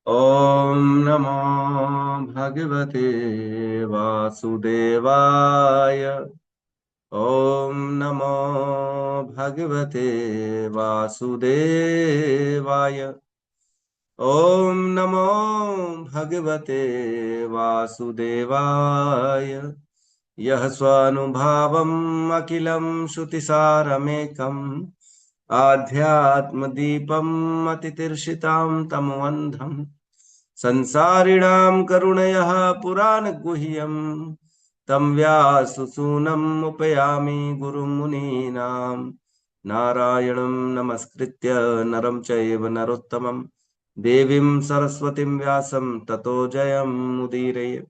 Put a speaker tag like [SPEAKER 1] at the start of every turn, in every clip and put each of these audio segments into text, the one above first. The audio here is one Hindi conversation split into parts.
[SPEAKER 1] ॐ नमो भगवते वासुदेवाय। ॐ नमो भगवते वासुदेवाय। ॐ नमो भगवते वासुदेवाय। यः स्वानुभावम् अखिलं श्रुतिसारमेकम् आध्यात्मदीपम् अतितीर्षितां तमोऽन्धम् संसारिणां करुणयः पुराणगुह्यम् तं व्याससूनम् उपयामि गुरुं मुनीनां। नारायणं नमस्कृत्य नरं चैव नरोत्तमं देवीं सरस्वतीं व्यासं ततो जयमुदीरये।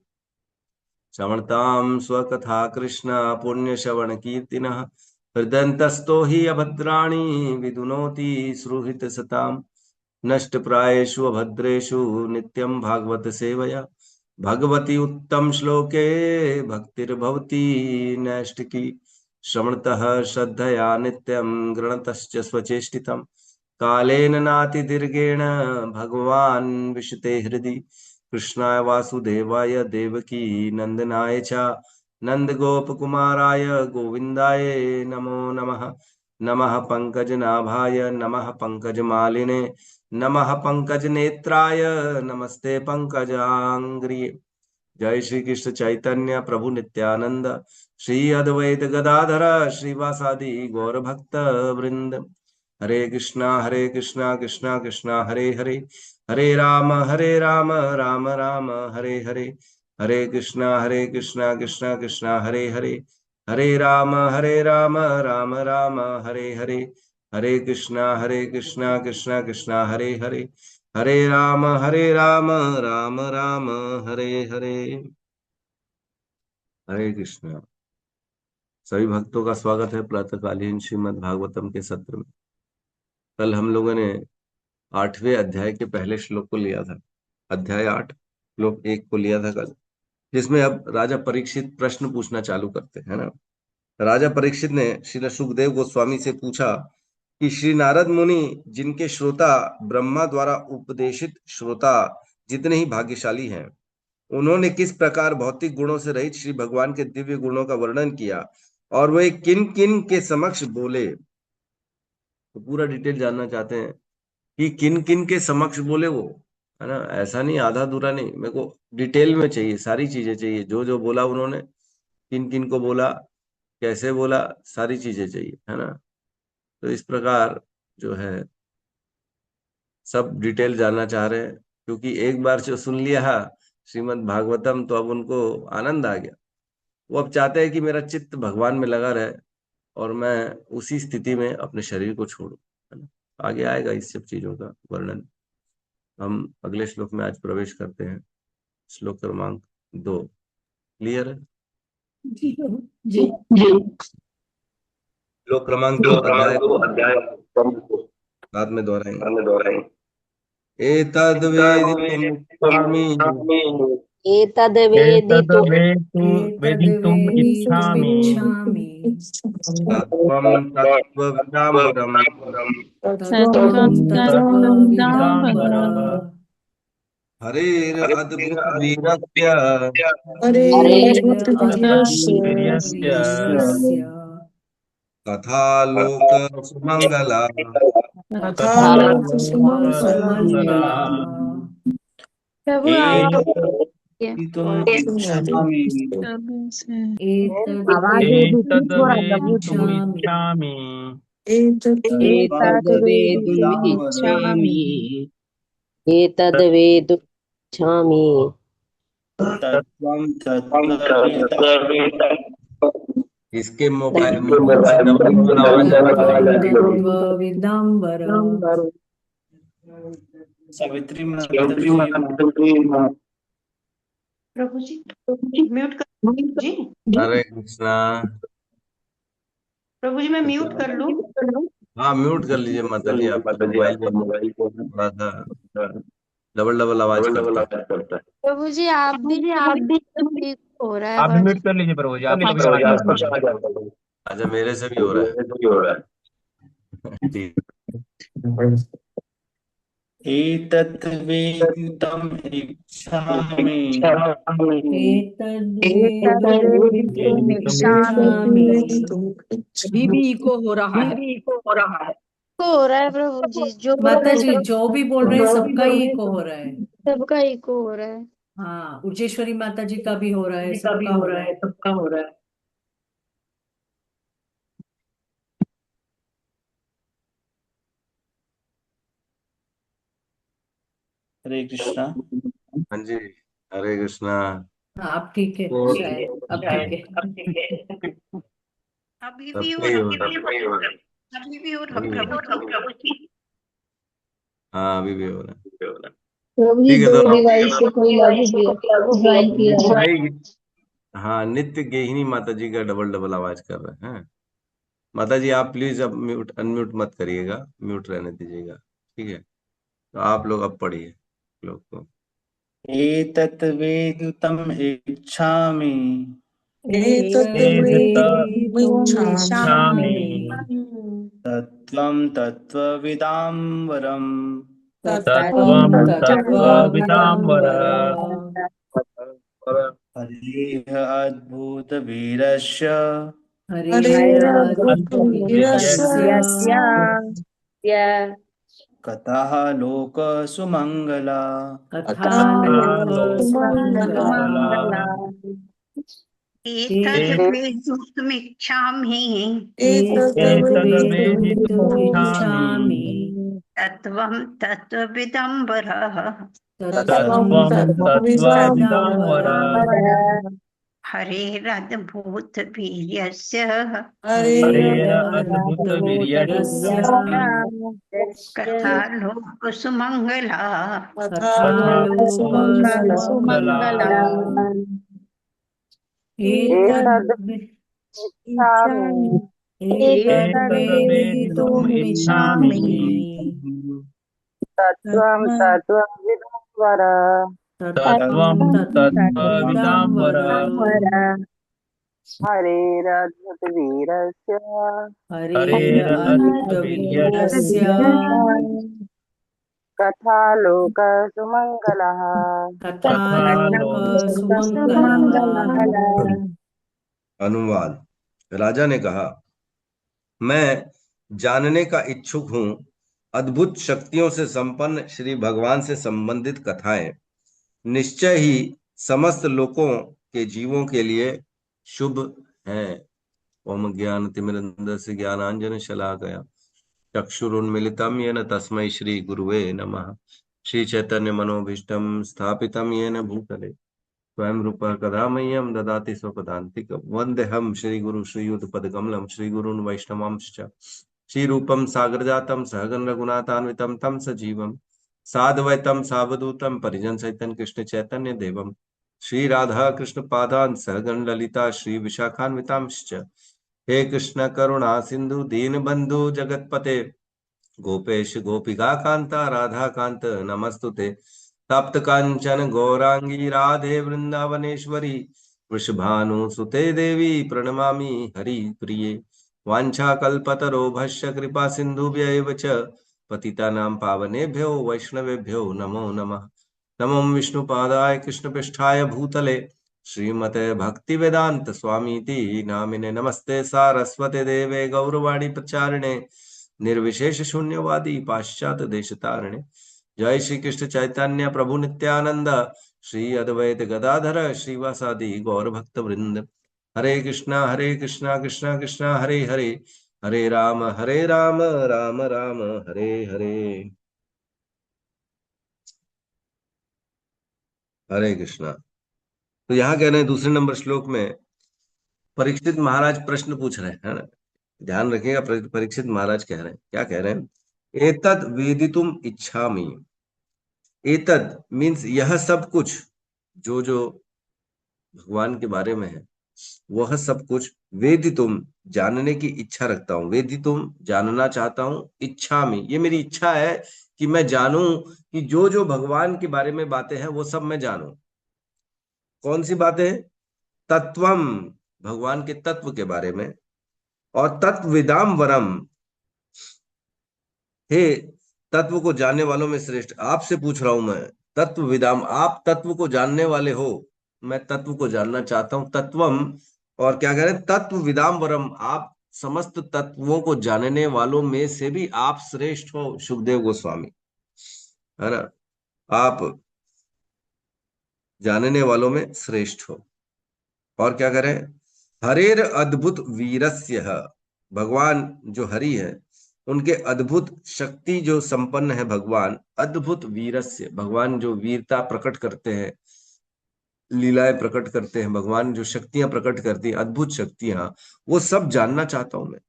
[SPEAKER 1] श्रवणतां स्वकथा कृष्ण पुण्यश्रवणकीर्तिनः हृदयन्तस्थो हि अभद्राणि विदुनोति सुहृतसताम्। नष्टप्रायेषु अभद्रेषु नित्यं भागवत सेवया भगवती उत्तम श्लोके भक्तिर्भवती नैष्टिकी। श्रवणतः श्रद्धया नित्यं गृणतश्च स्वचेष्टितं कालेन नातिदीर्घेण भगवान् विशते हृदि। कृष्णाय वासुदेवाय देवकी नंदनाय च नंदगोपकुमाराय गोविन्दाय नमो नमः। नमः पंकजनाभाय नमः पंकजमालिने नमः पंकजनेत्राय नमस्ते पंकजांग्रिये। जय श्री कृष्ण चैतन्य प्रभु नित्यानंद श्री अद्वैत गदाधर श्रीवासादि गौर भक्त वृंद। हरे कृष्णा कृष्णा कृष्णा हरे हरे हरे राम राम राम हरे हरे। हरे कृष्णा कृष्णा कृष्णा हरे हरे राम राम राम हरे हरे। हरे कृष्णा कृष्णा कृष्णा हरे राम राम राम हरे हरे। हरे कृष्णा। सभी भक्तों का स्वागत है प्रातःकालीन श्रीमद् भागवतम के सत्र में। कल हम लोगों ने 8वें अध्याय के पहले श्लोक को लिया था। अध्याय 8 श्लोक 1 को लिया था कल, जिसमें अब राजा परीक्षित प्रश्न पूछना चालू करते हैं ना। राजा परीक्षित ने श्री सुखदेव गोस्वामी से पूछा कि श्री नारद मुनि जिनके श्रोता ब्रह्मा द्वारा उपदेशित श्रोता जितने ही भाग्यशाली हैं, उन्होंने किस प्रकार भौतिक गुणों से रहित श्री भगवान के दिव्य गुणों का वर्णन किया और वे किन किन के समक्ष बोले। तो पूरा डिटेल जानना चाहते हैं कि किन किन के समक्ष बोले वो, है ना। ऐसा नहीं आधा अधूरा नहीं, मेरे को डिटेल में चाहिए, सारी चीजें चाहिए, जो जो बोला उन्होंने, किन किन को बोला, कैसे बोला, सारी चीजें चाहिए, है ना। तो इस प्रकार जो है सब डिटेल जानना चाह रहे हैं, क्योंकि एक बार जो सुन लिया है श्रीमद् भागवतम तो अब उनको आनंद आ गया। वो अब चाहते हैं कि मेरा चित्त भगवान में लगा रहे और मैं उसी स्थिति में अपने शरीर को छोड़ूं, है ना। आगे आएगा इस सब चीजों का वर्णन। हम अगले श्लोक में आज प्रवेश करते हैं। श्लोक क्रमांक 2 क्लियर है?
[SPEAKER 2] जी जी
[SPEAKER 1] जी। श्लोक क्रमांक 2 अध्याय
[SPEAKER 2] अध्याय
[SPEAKER 1] बाद में दोहराएंगे।
[SPEAKER 2] में दोहराएंगे।
[SPEAKER 1] एतद् वेदितुमिच्छामि
[SPEAKER 3] एतद्वेदितुम्
[SPEAKER 4] वेदितुम् इच्छामि
[SPEAKER 1] तत्त्वं तत्त्वविदाम्बरम्
[SPEAKER 4] तत्त्वं तत्त्वविदाम्बर
[SPEAKER 1] हरेरद्भुतवीरस्य
[SPEAKER 4] हरेरद्भुतवीर्यस्य
[SPEAKER 1] कथालोकसुमङ्गला
[SPEAKER 4] कथालोकसुमङ्गला
[SPEAKER 3] प्रभु आप
[SPEAKER 4] एतद्वेदितुम् इच्छामि
[SPEAKER 3] आवाज दीदी थोड़ा दबो
[SPEAKER 4] एतद्वेदितुम् इच्छामि
[SPEAKER 3] एतद्वेदितुम् इच्छामि एतद्वेदितुम्
[SPEAKER 4] तत्त्वं तत्त्वविदः
[SPEAKER 1] इसके मोबाइल मोबाइल से डबल डबल आवाज आ रही है।
[SPEAKER 4] सावित्री माता जी।
[SPEAKER 2] प्रभु जी म्यूट कर जी।
[SPEAKER 1] हरे कृष्णा।
[SPEAKER 2] प्रभु जी मैं म्यूट कर लूं?
[SPEAKER 1] हाँ, म्यूट कर लीजिए माता जी, आपका मोबाइल में थोड़ा सा डबल डबल आवाज करता है।
[SPEAKER 3] प्रभु जी आप भी ठीक हो रहा है
[SPEAKER 4] आप भी
[SPEAKER 3] बस।
[SPEAKER 4] म्यूट कर लीजिए प्रभु जी, आपको भी आवाज आ रही है।
[SPEAKER 1] अच्छा, मेरे से भी हो रहा है। ठीक।
[SPEAKER 4] एतत् वेदितुम् इच्छामि
[SPEAKER 3] एतद्वेदितुमिच्छामि।
[SPEAKER 2] अभी भी इको हो रहा है।
[SPEAKER 3] इको हो रहा है प्रभु जी, जो बोल
[SPEAKER 2] माता
[SPEAKER 3] रहे
[SPEAKER 2] जी
[SPEAKER 3] सब
[SPEAKER 2] जो भी बोल रहे हैं सबका ही इको हो रहा है।
[SPEAKER 3] सबका इको हो रहा है।
[SPEAKER 2] हाँ, उज्जेश्वरी माता जी का भी हो रहा है, सबका हो रहा है।
[SPEAKER 4] हरे कृष्णा।
[SPEAKER 1] हाँ जी, हरे कृष्णा।
[SPEAKER 2] हाँ, अब ठीक है
[SPEAKER 1] और
[SPEAKER 2] शायद, अब ठीक है।
[SPEAKER 5] अभी भी हो
[SPEAKER 1] सबका ही
[SPEAKER 5] रहा
[SPEAKER 1] हो रहा है।
[SPEAKER 5] अभी भी हो रहा
[SPEAKER 1] अभी भी हो रहा है।
[SPEAKER 5] प्रभु जी।
[SPEAKER 1] हाँ, अभी भी हो रहा है।
[SPEAKER 3] प्रभु जी
[SPEAKER 1] ठीक है,
[SPEAKER 3] दो
[SPEAKER 1] तो
[SPEAKER 3] डिवाइस से कोई लागू किया, ज्वाइन किया है।
[SPEAKER 1] नहीं, हाँ, नित्य गेहिनी माता जी का डबल डबल आवाज कर रहे हैं। माता जी आप प्लीज अब म्यूट अनम्यूट मत करिएगा, म्यूट रहने दीजिएगा। ठीक है, तो आप लोग अब पढ़िए लोग को।
[SPEAKER 4] एतत् वेदितुम् इच्छामि
[SPEAKER 2] एतद्वेदितुमिच्छामि।
[SPEAKER 4] तत्त्वं तत्त्वविदां वरम्
[SPEAKER 2] तत्त्वं तत्त्वविदां वर।
[SPEAKER 4] हरेः अद्भुतवीरस्य
[SPEAKER 2] हरेरद्भुतवीर्यस्य
[SPEAKER 4] कथाः लोकसुमङ्गला
[SPEAKER 2] कथालोकसुमङ्गला।
[SPEAKER 5] एतद् वेदितुमिच्छामि
[SPEAKER 2] एतद्वेदितुमिच्छामि।
[SPEAKER 5] तत्त्वं तत्त्वविदम्बरः
[SPEAKER 2] तत्त्वं तत्त्वविदां वर।
[SPEAKER 5] हरेरद्भुतवीर्यस्य
[SPEAKER 2] हरेरद्भुतवीर्यस्य
[SPEAKER 5] कथालोकसुमङ्गला
[SPEAKER 2] कथालोकसुमङ्गला।
[SPEAKER 4] एतद्वेदितुम्
[SPEAKER 2] एतद्वेदितुमिच्छामि।
[SPEAKER 4] इच्छामि
[SPEAKER 2] तत्त्वं
[SPEAKER 4] तत्त्वं
[SPEAKER 2] तत्त्वविदां
[SPEAKER 4] तत्त्वविदां
[SPEAKER 2] वर।
[SPEAKER 4] वर
[SPEAKER 2] हरेरद्भुतवीर्यस्य कथालोकसुमङ्गलः।
[SPEAKER 1] अनुवाद। राजा ने कहा, मैं जानने का इच्छुक हूँ। अद्भुत शक्तियों से संपन्न श्री भगवान से संबंधित कथाएं निश्चय ही समस्त लोकों के जीवों के लिए शुभ हैं। ओम ज्ञान तिमिरंधस्य ज्ञानांजन शलाकया चक्षुरुन्मिलितं येन तस्मै श्री गुरुवे नमः। श्री चैतन्य मनोभीष्टं स्थापितं येन भूतले स्वयं रूपः कदा मह्यं ददाति स्वपदान्तिकं। वन्देऽहं श्रीगुरु श्रीयुतपदकमलं श्रीगुरून् वैष्णवांश्च श्रीरूपं सागरजातं सहगण रघुनाथान्वितं तं सजीवं साद्वैतं सावधूतं परिजन सहितं कृष्ण चैतन्य देवं श्री राधा कृष्ण पादान् सहगण ललिता श्री विशाखान्वितांश्च। हे कृष्ण करुणा सिंधु दीनबंधु जगतपते गोपेश गोपिका कांता राधा कांत नमस्तुते। तप्त कांचन गौरांगी राधे वृंदावनेश्वरी वृषभानुसुते देवी प्रणमामि हरि प्रिये। वाञ्छाकल्पतरोभस्य कृपा सिन्धुभ्यैव च पतितानां पावनेभ्यो वैष्णवेभ्यो नमो नमः। नमो विष्णुपादाय कृष्णपृष्ठाय भूतले श्रीमते भक्तिवेदांत स्वामीति नामिने। नमस्ते सारस्वते देवे गौरवाणी प्रचारिणे निर्विशेष शून्यवादी पाश्चात्य देश तारिणे। जय श्री कृष्ण चैतन्य प्रभु नित्यानंद श्री अद्वैत गदाधर श्रीवासादि गौर भक्त वृंद। हरे कृष्णा कृष्णा कृष्णा हरे हरे, हरे राम राम राम हरे हरे। हरे कृष्णा। तो यहाँ कह रहे हैं दूसरे नंबर श्लोक में परीक्षित महाराज प्रश्न पूछ रहे हैं ना। ध्यान रखिएगा, परीक्षित महाराज कह रहे हैं, क्या कह रहे हैं? एतद वेदितुम इच्छामि। एतद मीन्स यह सब कुछ, जो जो भगवान के बारे में है वह सब कुछ। वेदितुम जानने की इच्छा रखता हूँ, वेदितुम जानना चाहता हूँ, इच्छामि ये मेरी इच्छा है कि मैं जानूं कि जो जो भगवान के बारे में बातें हैं वो सब मैं जानूं। कौन सी बातें? तत्वम भगवान के तत्व के बारे में, और तत्विदाम वरम हे तत्व को जानने वालों में श्रेष्ठ। आपसे पूछ रहा हूं मैं, तत्वविदाम, आप तत्व को जानने वाले हो, मैं तत्व को जानना चाहता हूं। तत्वम, और क्या कह रहे हैं, तत्वविदाम वरम, आप समस्त तत्वों को जानने वालों में से भी आप श्रेष्ठ हो, सुखदेव गोस्वामी, है ना। आप जानने वालों में श्रेष्ठ हो। और क्या करें, हरेर अद्भुत वीरस्य, भगवान जो हरि है उनके अद्भुत शक्ति जो संपन्न है भगवान, अद्भुत वीरस्य, भगवान जो वीरता प्रकट करते हैं, लीलाएं प्रकट करते हैं, भगवान जो शक्तियां प्रकट करती हैं, अद्भुत शक्तियां, वो सब जानना चाहता हूं मैं।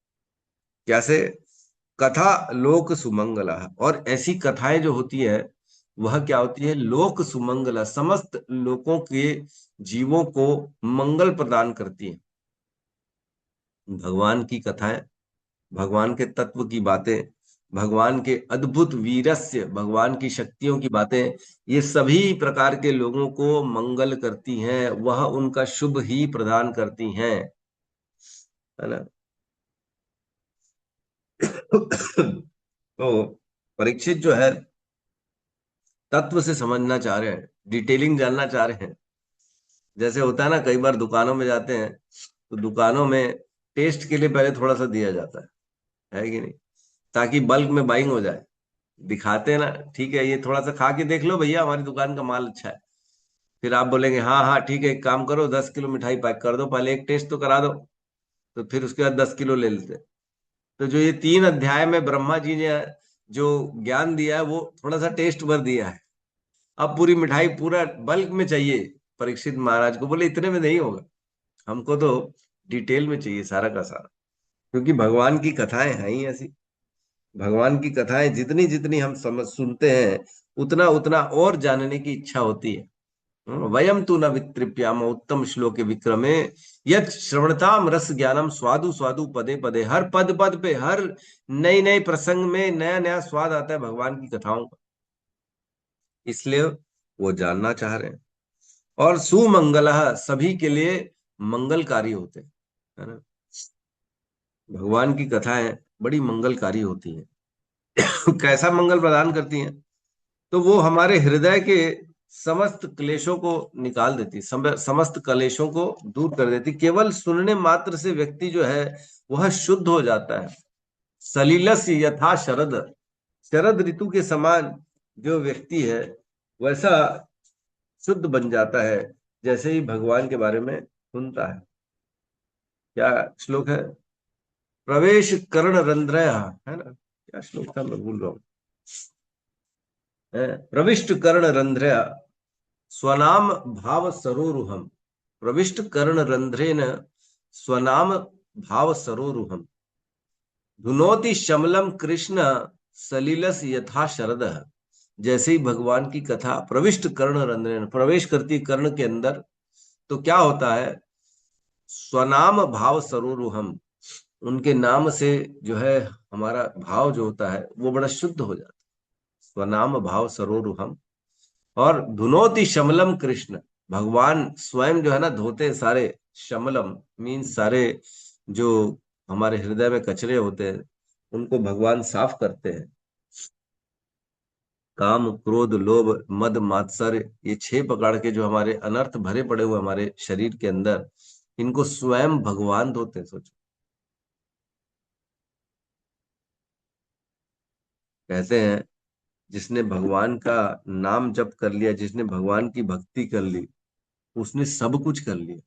[SPEAKER 1] कैसे, कथा लोक सुमंगला, और ऐसी कथाएं जो होती है वह क्या होती है, लोक सुमंगला, समस्त लोगों के जीवों को मंगल प्रदान करती है। भगवान की कथाएं, भगवान के तत्व की बातें, भगवान के अद्भुत वीरस्य, भगवान की शक्तियों की बातें, ये सभी प्रकार के लोगों को मंगल करती हैं, वह उनका शुभ ही प्रदान करती हैं, है ना। तो परीक्षित जो है तत्व से समझना चाह रहे हैं, डिटेलिंग जानना चाह रहे हैं। जैसे होता है ना, कई बार दुकानों में जाते हैं तो दुकानों में टेस्ट के लिए पहले थोड़ा सा दिया जाता है कि नहीं, ताकि बल्क में बाइंग हो जाए। दिखाते हैं ना, ठीक है ये थोड़ा सा खा के देख लो भैया, हमारी दुकान का माल अच्छा है। फिर आप बोलेंगे हाँ हाँ ठीक है, एक काम करो 10 किलो मिठाई पैक कर दो, पहले एक टेस्ट तो करा दो, तो फिर उसके बाद 10 किलो ले लेते हैं। तो जो ये 3 अध्याय में ब्रह्मा जी ने जो ज्ञान दिया है वो थोड़ा सा टेस्ट भर दिया है। अब पूरी मिठाई पूरा बल्क में चाहिए परीक्षित महाराज को, बोले इतने में नहीं होगा, हमको तो डिटेल में चाहिए सारा का सारा, क्योंकि भगवान की कथाएं हैं ही ऐसी। भगवान की कथाएं जितनी जितनी हम समझ सुनते हैं उतना उतना और जानने की इच्छा होती है। वयम तु न वितृप्याम उत्तम श्लोके विक्रमे, यत् श्रवणताम रस ज्ञानम स्वादु स्वादु पदे पदे, हर पद पद पे, हर नई नई प्रसंग में नया नया स्वाद आता है भगवान की कथाओं का, इसलिए वो जानना चाह रहे हैं। और सुमंगल, सभी के लिए मंगलकारी होते हैं, है ना। भगवान की कथाएं बड़ी मंगलकारी होती हैं। कैसा मंगल प्रदान करती हैं, तो वो हमारे हृदय के समस्त क्लेशों को निकाल देती, समस्त क्लेशों को दूर कर देती। केवल सुनने मात्र से व्यक्ति जो है वह शुद्ध हो जाता है। सलिलस यथा शरद, शरद ऋतु के समान जो व्यक्ति है वैसा शुद्ध बन जाता है जैसे ही भगवान के बारे में सुनता है। क्या श्लोक है, प्रवेश कर्ण रंध्र, है ना, क्या श्लोक था मैं भूल रहा हूँ। प्रविष्ट कर्ण रंध्र स्वनाम भाव सरोरुहम, प्रविष्ट कर्ण रंध्रेन स्वनाम भाव सरोरुहम, धुनोति शमलम कृष्ण सलिलस यथा शरद। जैसे ही भगवान की कथा प्रविष्ट कर्ण रंध्रेन, प्रवेश करती कर्ण के अंदर, तो क्या होता है, स्वनाम भाव सरोरुहम, उनके नाम से जो है हमारा भाव जो होता है वो बड़ा शुद्ध हो जाता है। स्वनाम भाव सरोरुहम, और धुनोति शमलम कृष्ण, भगवान स्वयं जो है ना धोते सारे, शमलम मीन्स सारे जो हमारे हृदय में कचरे होते हैं उनको भगवान साफ करते हैं। काम क्रोध लोभ मद मात्सर्य, ये 6 प्रकार के जो हमारे अनर्थ भरे पड़े हुए हमारे शरीर के अंदर, इनको स्वयं भगवान धोते हैं। सोचो, कहते हैं जिसने भगवान का नाम जप कर लिया, जिसने भगवान की भक्ति कर ली, उसने सब कुछ कर लिया।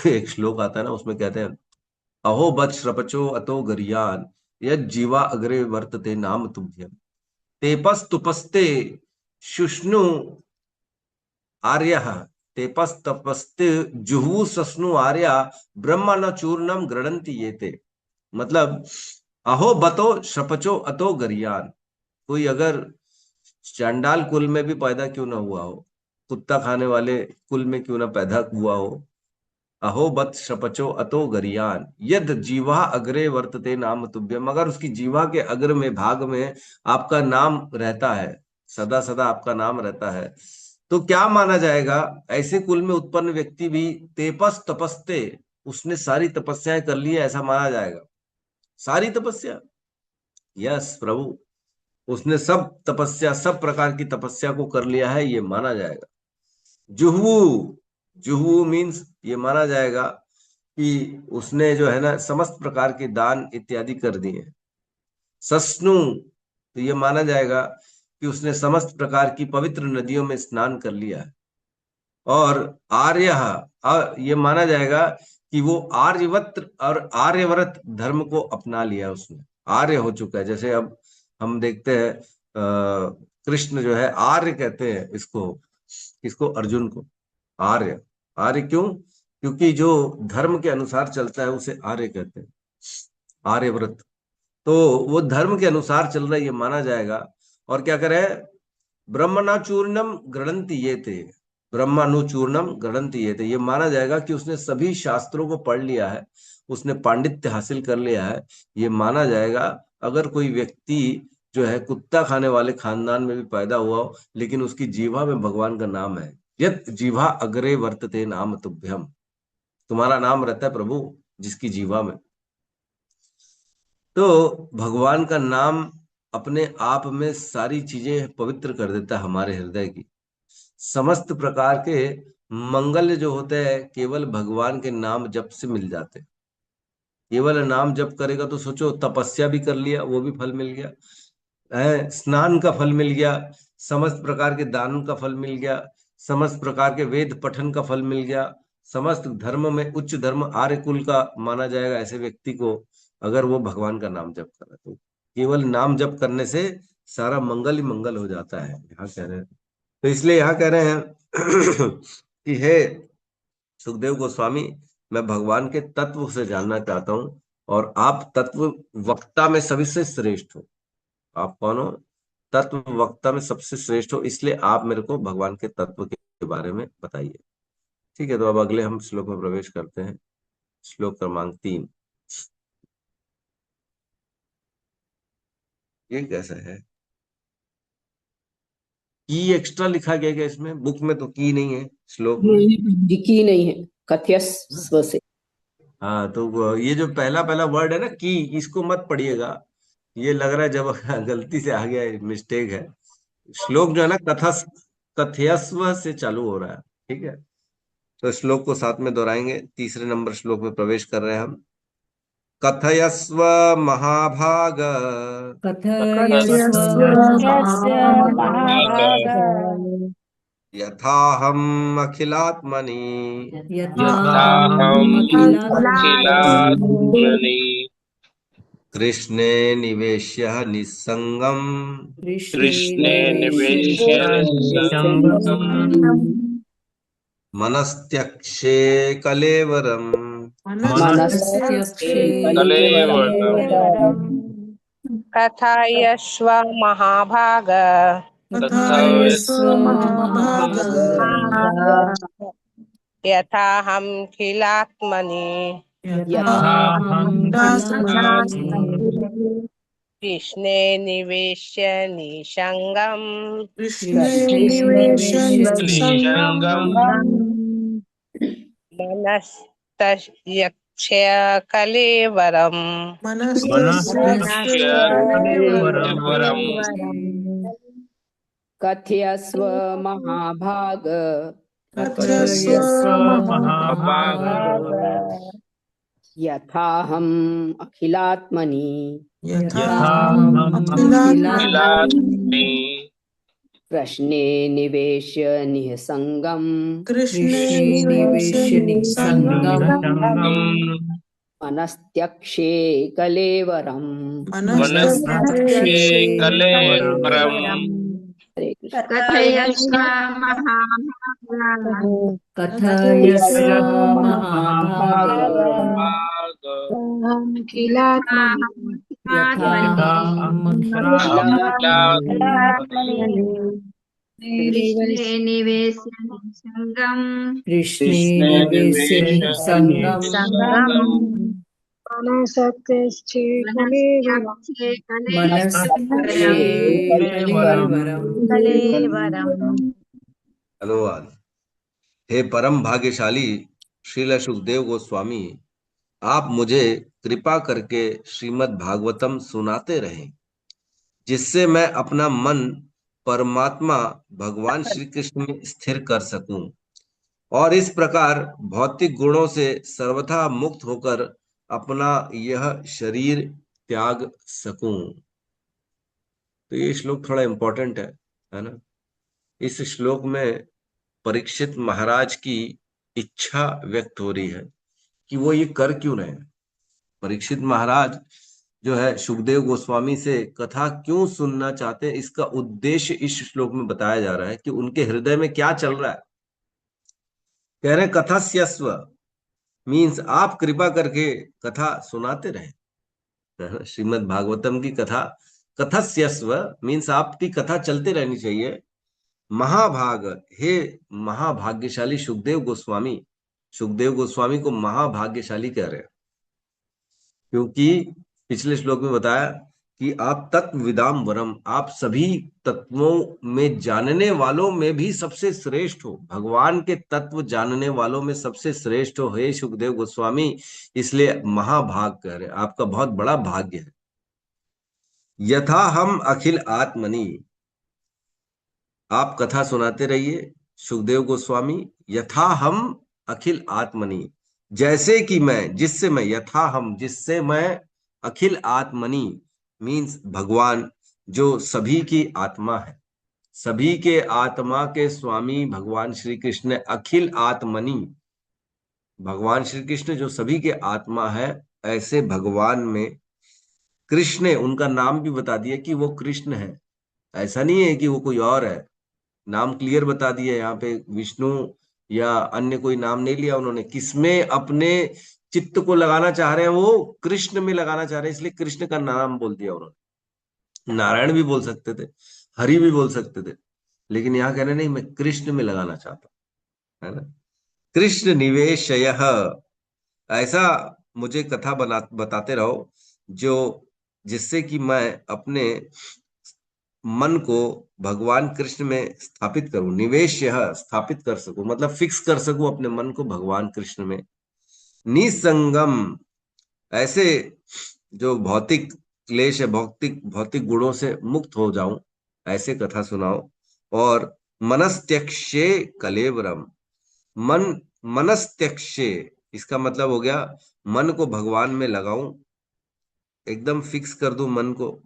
[SPEAKER 1] एक श्लोक आता है ना, उसमें कहते हैं अहो बत श्रपचो अतो गरियान, यद जीवा अग्रे वर्तते नाम तुभ्यम, तेपस तुपस्ते शुष्णु आर्य, तेपस तपस्ते जुहू सस्नु आर्या, ब्रह्म न चूर्णम गृणंति ये ते। मतलब अहो बतो श्रपचो अतो गरियान, कोई अगर चांडाल कुल में भी पैदा क्यों ना हुआ हो, कुत्ता खाने वाले कुल में क्यों ना पैदा हुआ हो, अहो बत शपचो अतो गरियान, यद जीवा अग्रे वर्तते नाम तुभ्यम, मगर उसकी जीवा के अग्र में भाग में आपका नाम रहता है, सदा सदा आपका नाम रहता है, तो क्या माना जाएगा, ऐसे कुल में उत्पन्न व्यक्ति भी तेपस तपस्ते, उसने सारी तपस्याएं कर ली है ऐसा माना जाएगा। सारी तपस्या, यस प्रभु, उसने सब तपस्या, सब प्रकार की तपस्या को कर लिया है, ये माना जाएगा। जुहू, जुहू मीन्स ये माना जाएगा कि उसने जो है ना समस्त प्रकार के दान इत्यादि कर दिए। सस्नु, तो ये माना जाएगा कि उसने समस्त प्रकार की पवित्र नदियों में स्नान कर लिया है। और आर्य, ये माना जाएगा कि वो आर्यवत और आर्यव्रत धर्म को अपना लिया, उसने आर्य हो चुका है। जैसे अब हम देखते हैं कृष्ण जो है आर्य कहते हैं इसको अर्जुन को आर्य। आर्य क्यों? क्योंकि जो धर्म के अनुसार चलता है उसे आर्य कहते हैं, आर्यव्रत। तो वो धर्म के अनुसार चल रहा है, ये माना जाएगा। और क्या करे, ब्रह्मणाचूर्णम गृह्णन्ति ये थे, ब्रह्मानुचूर्णम गृह्णन्ति ये माना जाएगा कि उसने सभी शास्त्रों को पढ़ लिया है, उसने पांडित्य हासिल कर लिया है, ये माना जाएगा। अगर कोई व्यक्ति जो है कुत्ता खाने वाले खानदान में भी पैदा हुआ हो, लेकिन उसकी जीवा में भगवान का नाम है, यत जीवा अग्रे वर्तते नाम तुभ्यम, तुम्हारा नाम रहता है प्रभु जिसकी जीवा में। तो भगवान का नाम अपने आप में सारी चीजें पवित्र कर देता है हमारे हृदय की। समस्त प्रकार के मंगल जो होते हैं केवल भगवान के नाम जप से मिल जाते हैं। केवल नाम जप करेगा तो सोचो, तपस्या भी कर लिया, वो भी फल मिल गया है, स्नान का फल मिल गया, समस्त प्रकार के दान का फल मिल गया, समस्त प्रकार के वेद पठन का फल मिल गया, समस्त धर्म में उच्च धर्म आर्य कुल का माना जाएगा ऐसे व्यक्ति को, अगर वो भगवान का नाम जप करे। तो केवल नाम जप करने से सारा मंगल ही मंगल हो जाता है, यहाँ कह रहे हैं। तो इसलिए यहाँ कह रहे हैं कि हे सुखदेव गोस्वामी, मैं भगवान के तत्व से जानना चाहता हूँ, और आप तत्व वक्ता में सभी से श्रेष्ठ हो। आप कौन हो? तत्व वक्ता में सबसे श्रेष्ठ हो, इसलिए आप मेरे को भगवान के तत्व के बारे में बताइए। ठीक है, तो अब अगले हम श्लोक में प्रवेश करते हैं। श्लोक क्रमांक 3। ये कैसा है? की एक्स्ट्रा लिखा गया क्या इसमें? बुक में तो की नहीं है श्लोक में।
[SPEAKER 6] की नहीं है, कथ्यस्व से।
[SPEAKER 1] हाँ, तो ये जो पहला पहला वर्ड है ना की, इसको मत पढ़िएगा, ये लग रहा है जब गलती से आ गया, मिस्टेक है। श्लोक जो है ना कथयस्व से चालू हो रहा है। ठीक है, तो श्लोक को साथ में दोहराएंगे। तीसरे नंबर श्लोक में प्रवेश कर रहे हैं हम। कथयस्व महाभाग
[SPEAKER 2] कथयस्व
[SPEAKER 3] महाभाग
[SPEAKER 1] यथाहम अखिलात्मनि
[SPEAKER 2] यथाहम्
[SPEAKER 3] अखिलात्मनि
[SPEAKER 1] कृष्णे निवेश्य निस्संगम
[SPEAKER 2] कृष्णे
[SPEAKER 3] निवेश्य
[SPEAKER 1] मनस्त्यक्षे कलेवरम
[SPEAKER 2] मनस्त्यक्षे
[SPEAKER 3] कलेवरम् कथयस्व महाभाग
[SPEAKER 2] कथयस्व महाभाग
[SPEAKER 3] यथाहं खिलात्मनि कृष्णे निवेश्य निसंगम मनस्तस्य कलेवरम्
[SPEAKER 6] कथयस्व महाभाग यथाहम् अखिलात्मनि कृष्णे निवेश्य निःसंगम मनस्त्यक्षे कलेवरम्। हरे कृष्ण।
[SPEAKER 5] कथयस्व महाभाग
[SPEAKER 2] कथयस्व महाभाग यथाहम्
[SPEAKER 5] कृष्णे निवेश्य निसंगम
[SPEAKER 2] कृष्णे निवेश्य निसंगम
[SPEAKER 5] मनस्तस्य
[SPEAKER 2] मनस्त्यक्षे कलेवरम्।
[SPEAKER 1] अनुवाद। हे परम भाग्यशाली श्रील सुखदेव गोस्वामी, आप मुझे कृपा करके श्रीमद् भागवतम सुनाते रहें। जिससे मैं अपना मन परमात्मा भगवान श्री कृष्ण में स्थिर कर सकूं और इस प्रकार भौतिक गुणों से सर्वथा मुक्त होकर अपना यह शरीर त्याग सकूं। तो ये श्लोक थोड़ा इंपॉर्टेंट है ना। इस श्लोक में परीक्षित महाराज की इच्छा व्यक्त हो रही है कि वो ये कर क्यों रहे हैं। परीक्षित महाराज जो है सुखदेव गोस्वामी से कथा क्यों सुनना चाहते हैं, इसका उद्देश्य इस श्लोक में बताया जा रहा है कि उनके हृदय में क्या चल रहा है। कह रहे हैं कथा स्यस्व मीन्स आप कृपा करके कथा सुनाते रहे। श्रीमद् भागवतम की कथा, कथस्यस्व मीन्स आपकी कथा चलते रहनी चाहिए। महाभाग, हे महाभाग्यशाली सुखदेव गोस्वामी, सुखदेव गोस्वामी को महाभाग्यशाली कह रहे हैं क्योंकि पिछले श्लोक में बताया कि आप तत्वविदाम वरम, आप सभी तत्वों में जानने वालों में भी सबसे श्रेष्ठ हो, भगवान के तत्व जानने वालों में सबसे श्रेष्ठ हो हे सुखदेव गोस्वामी, इसलिए महाभाग कह रहे हैं, आपका बहुत बड़ा भाग्य है। यथा हम अखिल आत्मनि, आप कथा सुनाते रहिए सुखदेव गोस्वामी। यथा हम अखिल आत्मनि, जैसे कि मैं, जिससे मैं, यथा हम जिससे मैं, अखिल आत्मनि मीन्स भगवान जो सभी की आत्मा है, सभी के आत्मा के स्वामी भगवान श्री कृष्ण, अखिल आत्मनि भगवान श्री कृष्ण जो सभी के आत्मा है, ऐसे भगवान में कृष्ण ने उनका नाम भी बता दिया कि वो कृष्ण है, ऐसा नहीं है कि वो कोई और है। नाम क्लियर बता दिया यहाँ पे, विष्णु या अन्य कोई नाम नहीं लिया उन्होंने। किसमें अपने चित्त को लगाना चाह रहे हैं, वो कृष्ण में लगाना चाह रहे हैं, इसलिए कृष्ण का नाम बोल दिया उन्होंने। नारायण भी बोल सकते थे, हरि भी बोल सकते थे, लेकिन यहाँ कह रहे नहीं, मैं कृष्ण में लगाना चाहता हूं, है ना। कृष्ण निवेशयः, ऐसा मुझे कथा बताते रहो जो जिससे कि मैं अपने मन को भगवान कृष्ण में स्थापित करूं। निवेश यह स्थापित कर सकूं मतलब फिक्स कर सकूं अपने मन को भगवान कृष्ण में। निसंगम, ऐसे जो भौतिक क्लेश है, भौतिक भौतिक गुणों से मुक्त हो जाऊं, ऐसे कथा सुनाओ। और मनस्त्यक्षे कलेवरम, मन मनस्त्यक्षे इसका मतलब हो गया मन को भगवान में लगाऊं, एकदम फिक्स कर दूं मन को,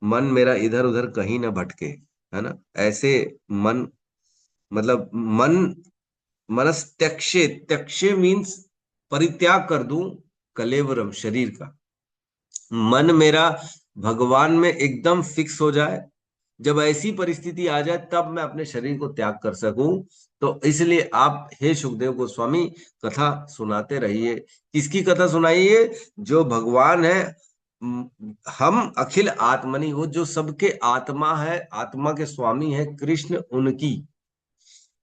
[SPEAKER 1] मन मेरा इधर उधर कहीं ना भटके, है ना। ऐसे मन मतलब मन, मनस्त्यक्षे, त्यक्षे मीन्स परित्याग कर दूं, कलेवरम शरीर का, मन मेरा भगवान में एकदम फिक्स हो जाए। जब ऐसी परिस्थिति आ जाए तब मैं अपने शरीर को त्याग कर सकूं। तो इसलिए आप हे सुखदेव गोस्वामी कथा सुनाते रहिए। किसकी कथा सुनाइए? जो भगवान है, हम अखिल आत्मनि, वो जो सबके आत्मा है, आत्मा के स्वामी है कृष्ण, उनकी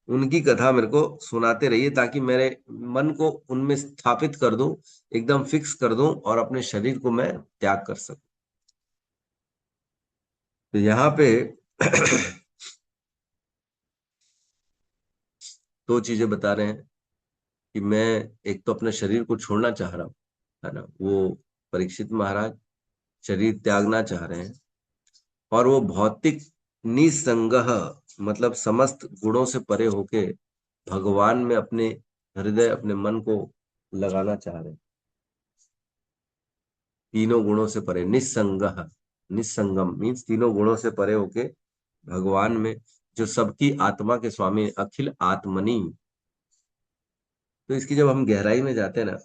[SPEAKER 1] उनकी कथा मेरे को सुनाते रहिए ताकि मेरे मन को उनमें स्थापित कर दूं, एकदम फिक्स कर दूं और अपने शरीर को मैं त्याग कर सकूं। तो यहाँ पे दो चीजें बता रहे हैं कि मैं एक तो अपने शरीर को छोड़ना चाह रहा हूँ, है ना। वो परीक्षित महाराज शरीर त्यागना चाह रहे हैं और वो भौतिक निसंगह मतलब समस्त गुणों से परे होके भगवान में अपने हृदय, अपने मन को लगाना चाह रहे हैं। तीनों गुणों से परे, निसंगह, निसंगम मीन्स तीनों गुणों से परे होके भगवान में जो सबकी आत्मा के स्वामी, अखिल आत्मनि। तो इसकी जब हम गहराई में जाते हैं ना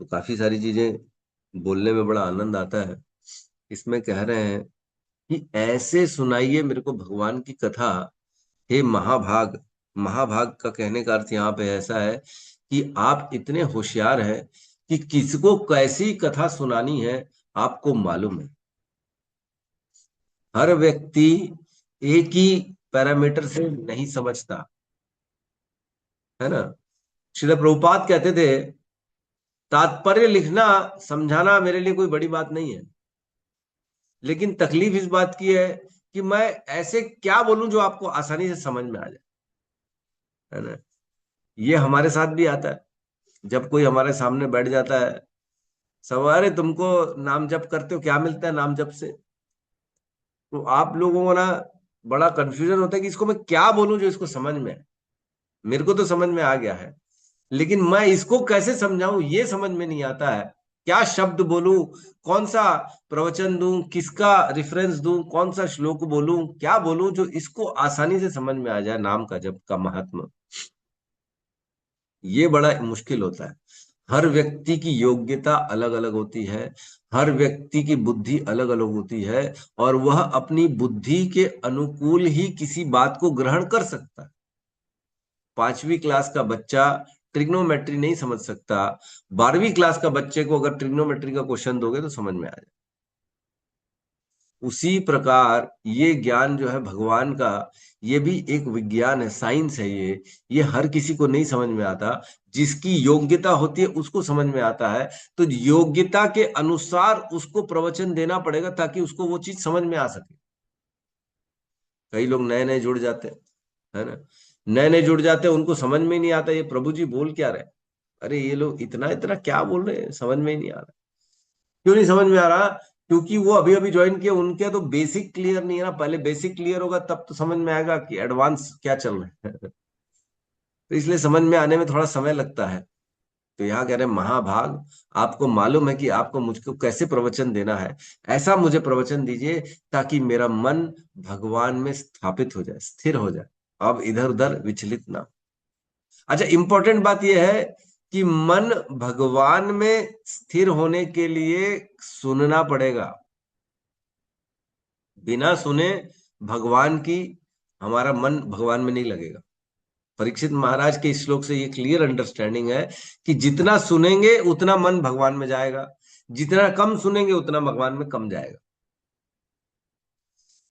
[SPEAKER 1] तो काफी सारी चीजें बोलने में बड़ा आनंद आता है। इसमें कह रहे हैं कि ऐसे सुनाइए मेरे को भगवान की कथा, हे महाभाग। महाभाग का कहने का अर्थ यहाँ पे ऐसा है कि आप इतने होशियार हैं कि किसको कैसी कथा सुनानी है आपको मालूम है। हर व्यक्ति एक ही पैरामीटर से नहीं समझता, है ना। श्रील प्रभुपाद कहते थे तात्पर्य लिखना समझाना मेरे लिए कोई बड़ी बात नहीं है, लेकिन तकलीफ इस बात की है कि मैं ऐसे क्या बोलूं जो आपको आसानी से समझ में आ जाए, है ना। ये हमारे साथ भी आता है। जब कोई हमारे सामने बैठ जाता है सवारे तुमको नाम जप करते हो, क्या मिलता है नाम जप से? तो आप लोगों को ना बड़ा कंफ्यूजन होता है कि इसको मैं क्या बोलूं जो इसको समझ में आए। मेरे को तो समझ में आ गया है, लेकिन मैं इसको कैसे समझाऊं ये समझ में नहीं आता है। क्या शब्द बोलूं, कौन सा प्रवचन दूं, किसका रेफरेंस दूं, कौन सा श्लोक बोलूं, क्या बोलूं जो इसको आसानी से समझ में आ जाए नाम का जप का महात्मा। ये बड़ा मुश्किल होता है। हर व्यक्ति की योग्यता अलग अलग होती है, हर व्यक्ति की बुद्धि अलग अलग होती है, और वह अपनी बुद्धि के अनुकूल ही किसी बात को ग्रहण कर सकता है। 5वीं क्लास का बच्चा ट्रिग्नोमेट्री नहीं समझ सकता, 12वीं क्लास का बच्चे को अगर ट्रिग्नोमेट्री का क्वेश्चन दोगे तो समझ में आ जाए। उसी प्रकार ये ज्ञान जो है भगवान का, ये भी एक विज्ञान है, साइंस है। ये हर किसी को नहीं समझ में आता। जिसकी योग्यता होती है उसको समझ में आता है। तो योग्यता के अनुसार उसको प्रवचन देना पड़ेगा ताकि उसको वो चीज समझ में आ सके। कई लोग नए नए जुड़ जाते हैं, है ना, नए नए जुड़ जाते हैं, उनको समझ में ही नहीं आता ये प्रभु जी बोल क्या रहे। अरे ये लोग इतना इतना क्या बोल रहे हैं, समझ में ही नहीं आ रहा। क्यों नहीं समझ में आ रहा? क्योंकि वो अभी अभी ज्वाइन किए, उनके तो बेसिक क्लियर नहीं है ना। पहले बेसिक क्लियर होगा तब तो समझ में आएगा कि एडवांस क्या चल रहा है। तो इसलिए समझ में आने में थोड़ा समय लगता है। तो यहाँ कह रहे हैं महाभाग, आपको मालूम है कि आपको मुझको कैसे प्रवचन देना है, ऐसा मुझे प्रवचन दीजिए ताकि मेरा मन भगवान में स्थापित हो जाए, स्थिर हो जाए, अब इधर उधर विचलित ना हो। अच्छा, इंपॉर्टेंट बात यह है कि मन भगवान में स्थिर होने के लिए सुनना पड़ेगा। बिना सुने भगवान की हमारा मन भगवान में नहीं लगेगा। परीक्षित महाराज के इस श्लोक से ये क्लियर अंडरस्टैंडिंग है कि जितना सुनेंगे उतना मन भगवान में जाएगा, जितना कम सुनेंगे उतना भगवान में कम जाएगा।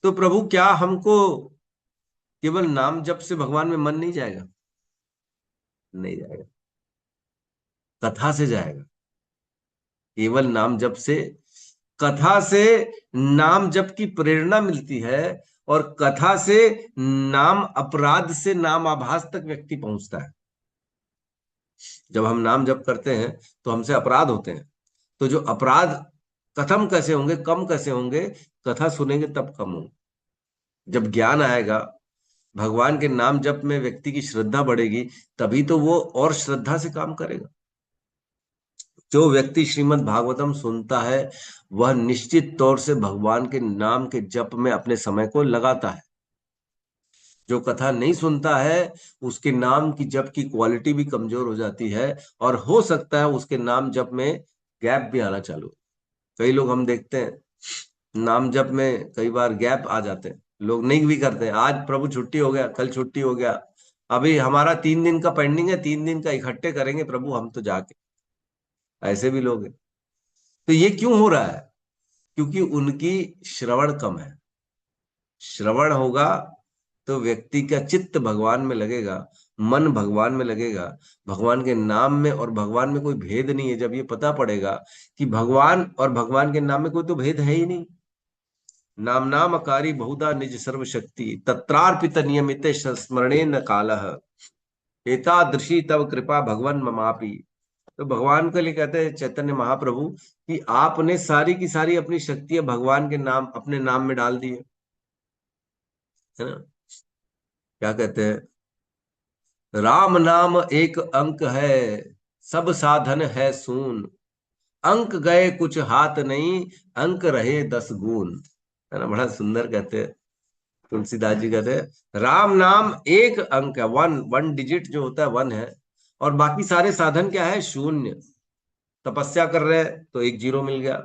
[SPEAKER 1] तो प्रभु क्या हमको केवल नाम जप से भगवान में मन नहीं जाएगा? नहीं जाएगा, कथा से जाएगा। केवल नाम जप से, कथा से नाम जप की प्रेरणा मिलती है, और कथा से नाम अपराध से नाम आभास तक व्यक्ति पहुंचता है। जब हम नाम जप करते हैं तो हमसे अपराध होते हैं, तो जो अपराध खत्म कैसे होंगे, कम कैसे होंगे? कथा सुनेंगे तब कम होंगे। जब ज्ञान आएगा, भगवान के नाम जप में व्यक्ति की श्रद्धा बढ़ेगी, तभी तो वो और श्रद्धा से काम करेगा। जो व्यक्ति श्रीमद् भागवतम सुनता है वह निश्चित तौर से भगवान के नाम के जप में अपने समय को लगाता है। जो कथा नहीं सुनता है उसके नाम की जप की क्वालिटी भी कमजोर हो जाती है, और हो सकता है उसके नाम जप में गैप भी आना चालू। कई लोग हम देखते हैं नाम जप में कई बार गैप आ जाते हैं, लोग नहीं भी करते हैं। आज प्रभु छुट्टी हो गया, कल छुट्टी हो गया, अभी हमारा 3 दिन का पेंडिंग है, 3 दिन का इकट्ठे करेंगे प्रभु हम तो जाके। ऐसे भी लोग हैं। तो ये क्यों हो रहा है? क्योंकि उनकी श्रवण कम है। श्रवण होगा तो व्यक्ति का चित्त भगवान में लगेगा, मन भगवान में लगेगा, भगवान के नाम में और भगवान में कोई भेद नहीं है। जब ये पता पड़ेगा कि भगवान और भगवान के नाम में कोई तो भेद है ही नहीं, नाम नामकारी बहुधा निज सर्वशक्ति तत्रार्पित नियमित स्मरणे न कालः एतादृशी तव कृपा भगवान ममापि। तो भगवान के लिए कहते हैं चैतन्य महाप्रभु कि आपने सारी की सारी अपनी शक्तियां भगवान के नाम, अपने नाम में डाल दी है ना। क्या कहते हैं, राम नाम एक अंक है सब साधन है सून, अंक गए कुछ हाथ नहीं अंक रहे 10 गुण, है ना। बड़ा सुंदर कहते हैं तुलसीदास जी, कहते हैं राम नाम एक अंक है, वन डिजिट जो होता है 1 है, और बाकी सारे साधन क्या है? शून्य। तपस्या कर रहे हैं तो 1 जीरो मिल गया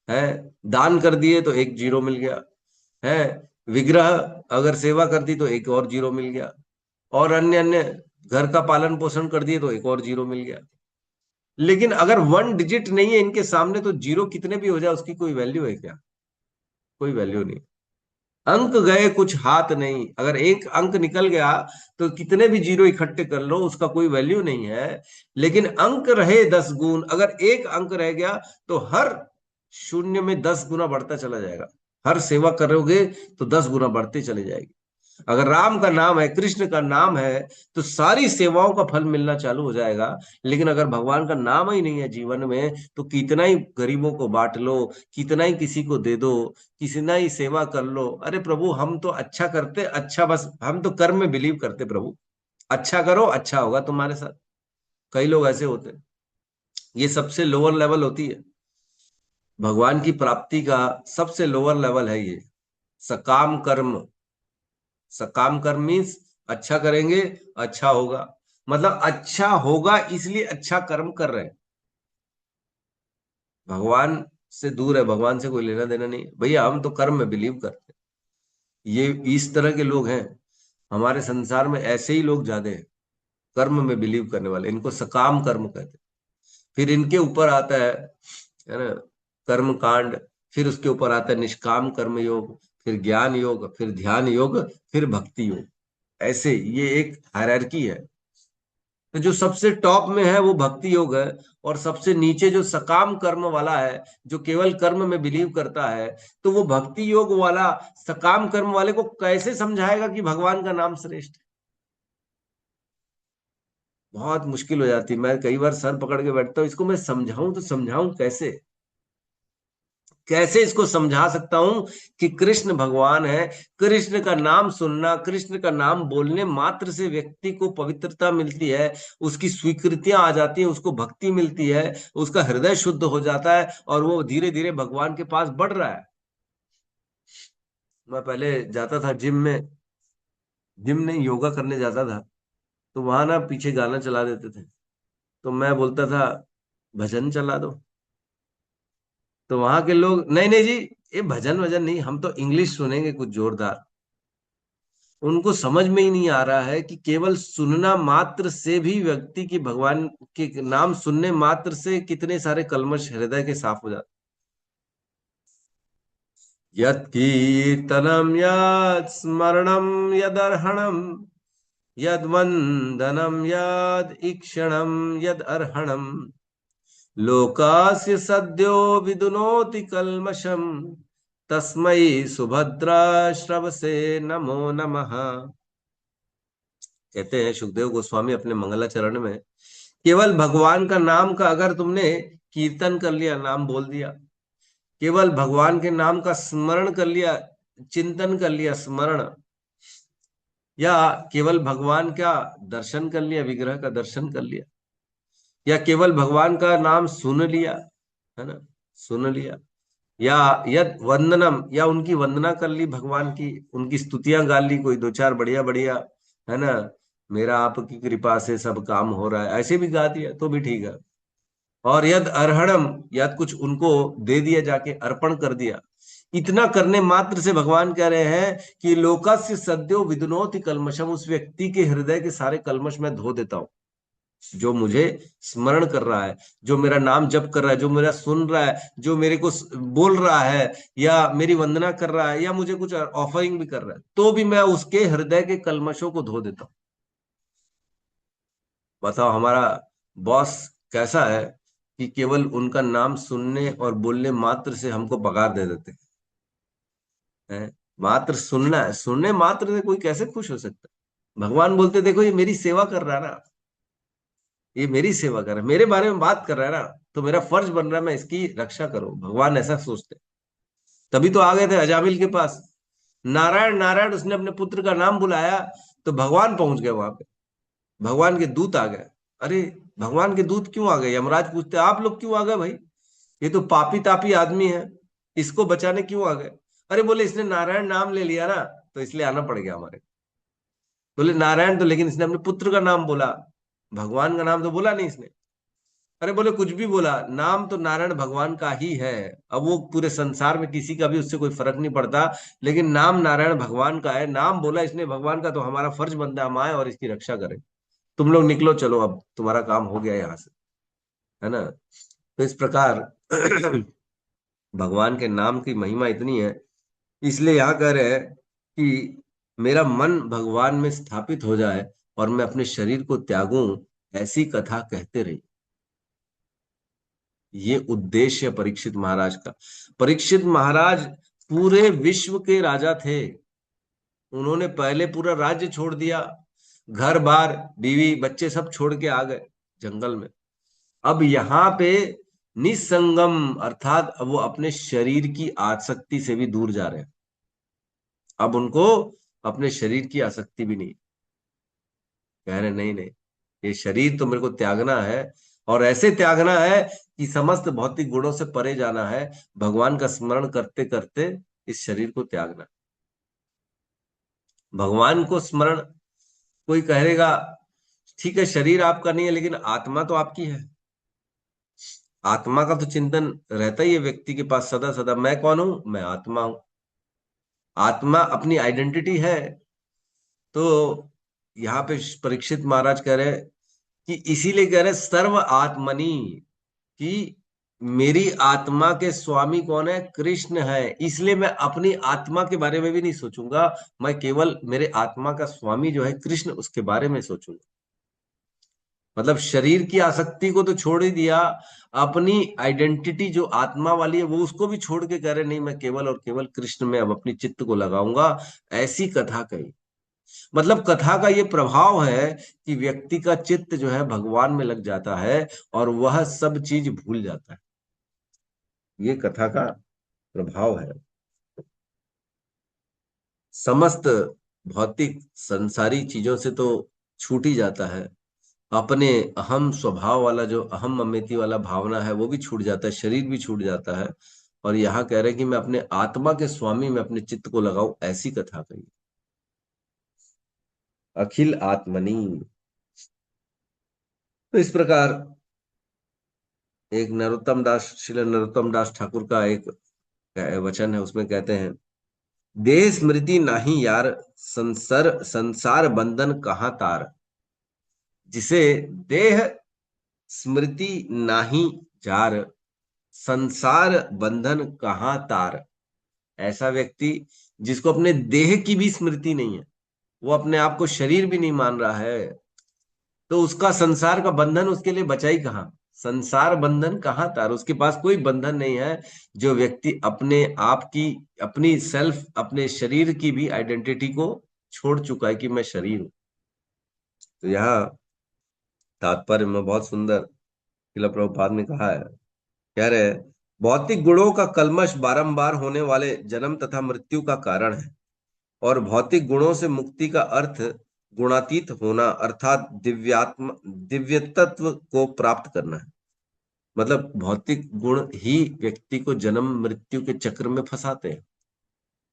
[SPEAKER 1] है, दान कर दिए तो 1 जीरो मिल गया है, विग्रह अगर सेवा कर दी तो 1 और जीरो मिल गया, और अन्य अन्य घर का पालन पोषण कर दिए तो 1 और जीरो मिल गया। लेकिन अगर 1 डिजिट नहीं है इनके सामने तो जीरो कितने भी हो जाए उसकी कोई वैल्यू है क्या? कोई वैल्यू नहीं। अंक गए कुछ हाथ नहीं, अगर एक अंक निकल गया तो कितने भी जीरो इकट्ठे कर लो उसका कोई वैल्यू नहीं है। लेकिन अंक रहे 10 गुण, अगर एक अंक रह गया तो हर शून्य में 10 गुना बढ़ता चला जाएगा। हर सेवा करोगे तो 10 गुना बढ़ते चले जाएगी। अगर राम का नाम है, कृष्ण का नाम है, तो सारी सेवाओं का फल मिलना चालू हो जाएगा। लेकिन अगर भगवान का नाम ही नहीं है जीवन में, तो कितना ही गरीबों को बांट लो, कितना ही किसी को दे दो, कितना ही सेवा कर लो, अरे प्रभु हम तो अच्छा करते, अच्छा बस हम तो कर्म में बिलीव करते, प्रभु अच्छा करो अच्छा होगा तुम्हारे साथ। कई लोग ऐसे होते हैं। ये सबसे लोअर लेवल होती है भगवान की प्राप्ति का, सबसे लोअर लेवल है ये सकाम कर्म। सकाम कर्म मीन्स अच्छा करेंगे अच्छा होगा, मतलब अच्छा होगा इसलिए अच्छा कर्म कर रहे हैं। भगवान से दूर है, भगवान से कोई लेना देना नहीं भैया, हम तो कर्म में बिलीव करते हैं। ये इस तरह के लोग हैं हमारे संसार में, ऐसे ही लोग ज्यादा हैं कर्म में बिलीव करने वाले, इनको सकाम कर्म कहते हैं। फिर इनके ऊपर आता है ना, कर्म कांड, फिर उसके ऊपर आता है निष्काम कर्म योग, फिर ज्ञान योग, फिर ध्यान योग, फिर भक्ति योग। ऐसे ये एक हायरार्की है। तो जो सबसे टॉप में है वो भक्ति योग है, और सबसे नीचे जो सकाम कर्म वाला है, जो केवल कर्म में बिलीव करता है, तो वो भक्ति योग वाला सकाम कर्म वाले को कैसे समझाएगा कि भगवान का नाम श्रेष्ठ है? बहुत मुश्किल हो जाती है। मैं कई बार सर पकड़ के बैठता हूँ, इसको मैं समझाऊं तो समझाऊं कैसे? कैसे इसको समझा सकता हूं कि कृष्ण भगवान है। कृष्ण का नाम सुनना, कृष्ण का नाम बोलने मात्र से व्यक्ति को पवित्रता मिलती है, उसकी स्वीकृतियां आ जाती हैं, उसको भक्ति मिलती है, उसका हृदय शुद्ध हो जाता है, और वो धीरे धीरे भगवान के पास बढ़ रहा है। मैं पहले जाता था जिम में, जिम नहीं योगा करने जाता था, तो वहां ना पीछे गाना चला देते थे, तो मैं बोलता था भजन चला दो। तो वहां के लोग, नहीं नहीं जी, ये भजन वजन नहीं, हम तो इंग्लिश सुनेंगे कुछ जोरदार। उनको समझ में ही नहीं आ रहा है कि केवल सुनना मात्र से भी व्यक्ति की, भगवान के नाम सुनने मात्र से कितने सारे कल्मश हृदय के साफ हो जाते। यत् कीर्तनम यत् स्मरणम यदर्हणम यद वंदनम यद ईक्षणम यद अर्हणम लोकास्य सद्यो विदुनोति कल्मषम तस्मै सुभद्रा श्रवसे नमो नमः। कहते हैं सुखदेव गोस्वामी अपने मंगलाचरण में, केवल भगवान का नाम का अगर तुमने कीर्तन कर लिया, नाम बोल दिया, केवल भगवान के नाम का स्मरण कर लिया, चिंतन कर लिया, स्मरण, या केवल भगवान का दर्शन कर लिया, विग्रह का दर्शन कर लिया, या केवल भगवान का नाम सुन लिया, है ना, सुन लिया, या यद वंदनम, या उनकी वंदना कर ली, भगवान की उनकी स्तुतियां गा ली, कोई दो चार बढ़िया बढ़िया, है ना, मेरा आपकी कृपा से सब काम हो रहा है, ऐसे भी गा दिया तो भी ठीक है। और यद अर्हणम, यद कुछ उनको दे दिया, जाके अर्पण कर दिया। इतना करने मात्र से भगवान कह रहे हैं कि लोकस्य सद्यो विदुनोति कल्मषम, उस व्यक्ति के हृदय के सारे कल्मश मैं धो देता हूं, जो मुझे स्मरण कर रहा है, जो मेरा नाम जप कर रहा है, जो मेरा सुन रहा है, जो मेरे को बोल रहा है, या मेरी वंदना कर रहा है, या मुझे कुछ ऑफरिंग भी कर रहा है, तो भी मैं उसके हृदय के कल्मशों को धो देता हूं। बताओ हमारा बॉस कैसा है कि केवल उनका नाम सुनने और बोलने मात्र से हमको पगार दे देते हैं। मात्र सुनना है, सुनने मात्र से कोई कैसे खुश हो सकता है? भगवान बोलते देखो ये मेरी सेवा कर रहा है ना, ये मेरी सेवा कर रहा है, मेरे बारे में बात कर रहा है ना, तो मेरा फर्ज बन रहा है मैं इसकी रक्षा करूं। भगवान ऐसा सोचते हैं। तभी तो आ गए थे अजामिल के पास, नारायण नारायण उसने अपने पुत्र का नाम बुलाया, तो भगवान पहुंच गए वहां पे, भगवान के दूत आ गए। अरे भगवान के दूत क्यों आ गए? यमराज पूछते आप लोग क्यों आ गए भाई, ये तो पापी तापी आदमी है, इसको बचाने क्यों आ गए? अरे बोले इसने नारायण नाम ले लिया ना, तो इसलिए आना पड़ गया हमारे। बोले नारायण तो, लेकिन इसने अपने पुत्र का नाम बोला, भगवान का नाम तो बोला नहीं इसने। अरे बोले कुछ भी बोला, नाम तो नारायण भगवान का ही है। अब वो पूरे संसार में किसी का भी उससे कोई फर्क नहीं पड़ता, लेकिन नाम नारायण भगवान का है, नाम बोला इसने भगवान का, तो हमारा फर्ज बनता है हम आए और इसकी रक्षा करें। तुम लोग निकलो, चलो अब तुम्हारा काम हो गया यहाँ से, है ना। तो इस प्रकार भगवान के नाम की महिमा इतनी है, इसलिए यहाँ कह रहे हैं कि मेरा मन भगवान में स्थापित हो जाए और मैं अपने शरीर को त्यागूं, ऐसी कथा कहते रहिए। ये उद्देश्य है परीक्षित महाराज का। परीक्षित महाराज पूरे विश्व के राजा थे, उन्होंने पहले पूरा राज्य छोड़ दिया, घर बार बीवी बच्चे सब छोड़ के आ गए जंगल में। अब यहाँ पे निसंगम अर्थात अब वो अपने शरीर की आसक्ति से भी दूर जा रहे हैं। अब उनको अपने शरीर की आसक्ति भी नहीं, कह रहे नहीं नहीं, ये शरीर तो मेरे को त्यागना है, और ऐसे त्यागना है कि समस्त भौतिक गुणों से परे जाना है, भगवान का स्मरण करते करते इस शरीर को त्यागना। भगवान को स्मरण, कोई कहेगा ठीक है शरीर आपका नहीं है लेकिन आत्मा तो आपकी है। आत्मा का तो चिंतन रहता ही है व्यक्ति के पास सदा सदा, मैं कौन हूं, मैं आत्मा हूं। आत्मा अपनी आइडेंटिटी है। तो यहाँ पे परीक्षित महाराज कह रहे कि इसीलिए कह रहे सर्व आत्मनि, कि मेरी आत्मा के स्वामी कौन है, कृष्ण है, इसलिए मैं अपनी आत्मा के बारे में भी नहीं सोचूंगा, मैं केवल मेरे आत्मा का स्वामी जो है कृष्ण उसके बारे में सोचूंगा। मतलब शरीर की आसक्ति को तो छोड़ ही दिया, अपनी आइडेंटिटी जो आत्मा वाली है वो उसको भी छोड़ के कह रहे नहीं मैं केवल और केवल कृष्ण में अब अपनी चित्त को लगाऊंगा। ऐसी कथा कही। मतलब कथा का ये प्रभाव है कि व्यक्ति का चित्त जो है भगवान में लग जाता है और वह सब चीज भूल जाता है। ये कथा का प्रभाव है। समस्त भौतिक संसारी चीजों से तो छूट ही जाता है, अपने अहम स्वभाव वाला जो अहम ममेती वाला भावना है वो भी छूट जाता है, शरीर भी छूट जाता है। और यहाँ कह रहे हैं कि मैं अपने आत्मा के स्वामी में अपने चित्त को लगाऊं, ऐसी कथा कही। अखिल आत्मनि। तो इस प्रकार एक नरोत्तम दास, श्रील नरोत्तम दास ठाकुर का एक वचन है, उसमें कहते हैं देह स्मृति नाही यार, संसार बंधन कहाँ तार। जिसे देह स्मृति नाही जार, संसार बंधन कहाँ तार। ऐसा व्यक्ति जिसको अपने देह की भी स्मृति नहीं है, वो अपने आप को शरीर भी नहीं मान रहा है, तो उसका संसार का बंधन उसके लिए बचा ही कहाँ। संसार बंधन कहाँ तार, उसके पास कोई बंधन नहीं है। जो व्यक्ति अपने आप की, अपनी सेल्फ, अपने शरीर की भी आइडेंटिटी को छोड़ चुका है कि मैं शरीर हूं। तो यहाँ तात्पर्य में बहुत सुंदर श्रील प्रभुपाद ने कहा है, कह रहे भौतिक गुणों का कल्मश बारंबार होने वाले जन्म तथा मृत्यु का कारण है, और भौतिक गुणों से मुक्ति का अर्थ गुणातीत होना अर्थात दिव्य तत्व को प्राप्त करना है। मतलब भौतिक गुण ही व्यक्ति को जन्म मृत्यु के चक्र में फंसाते हैं।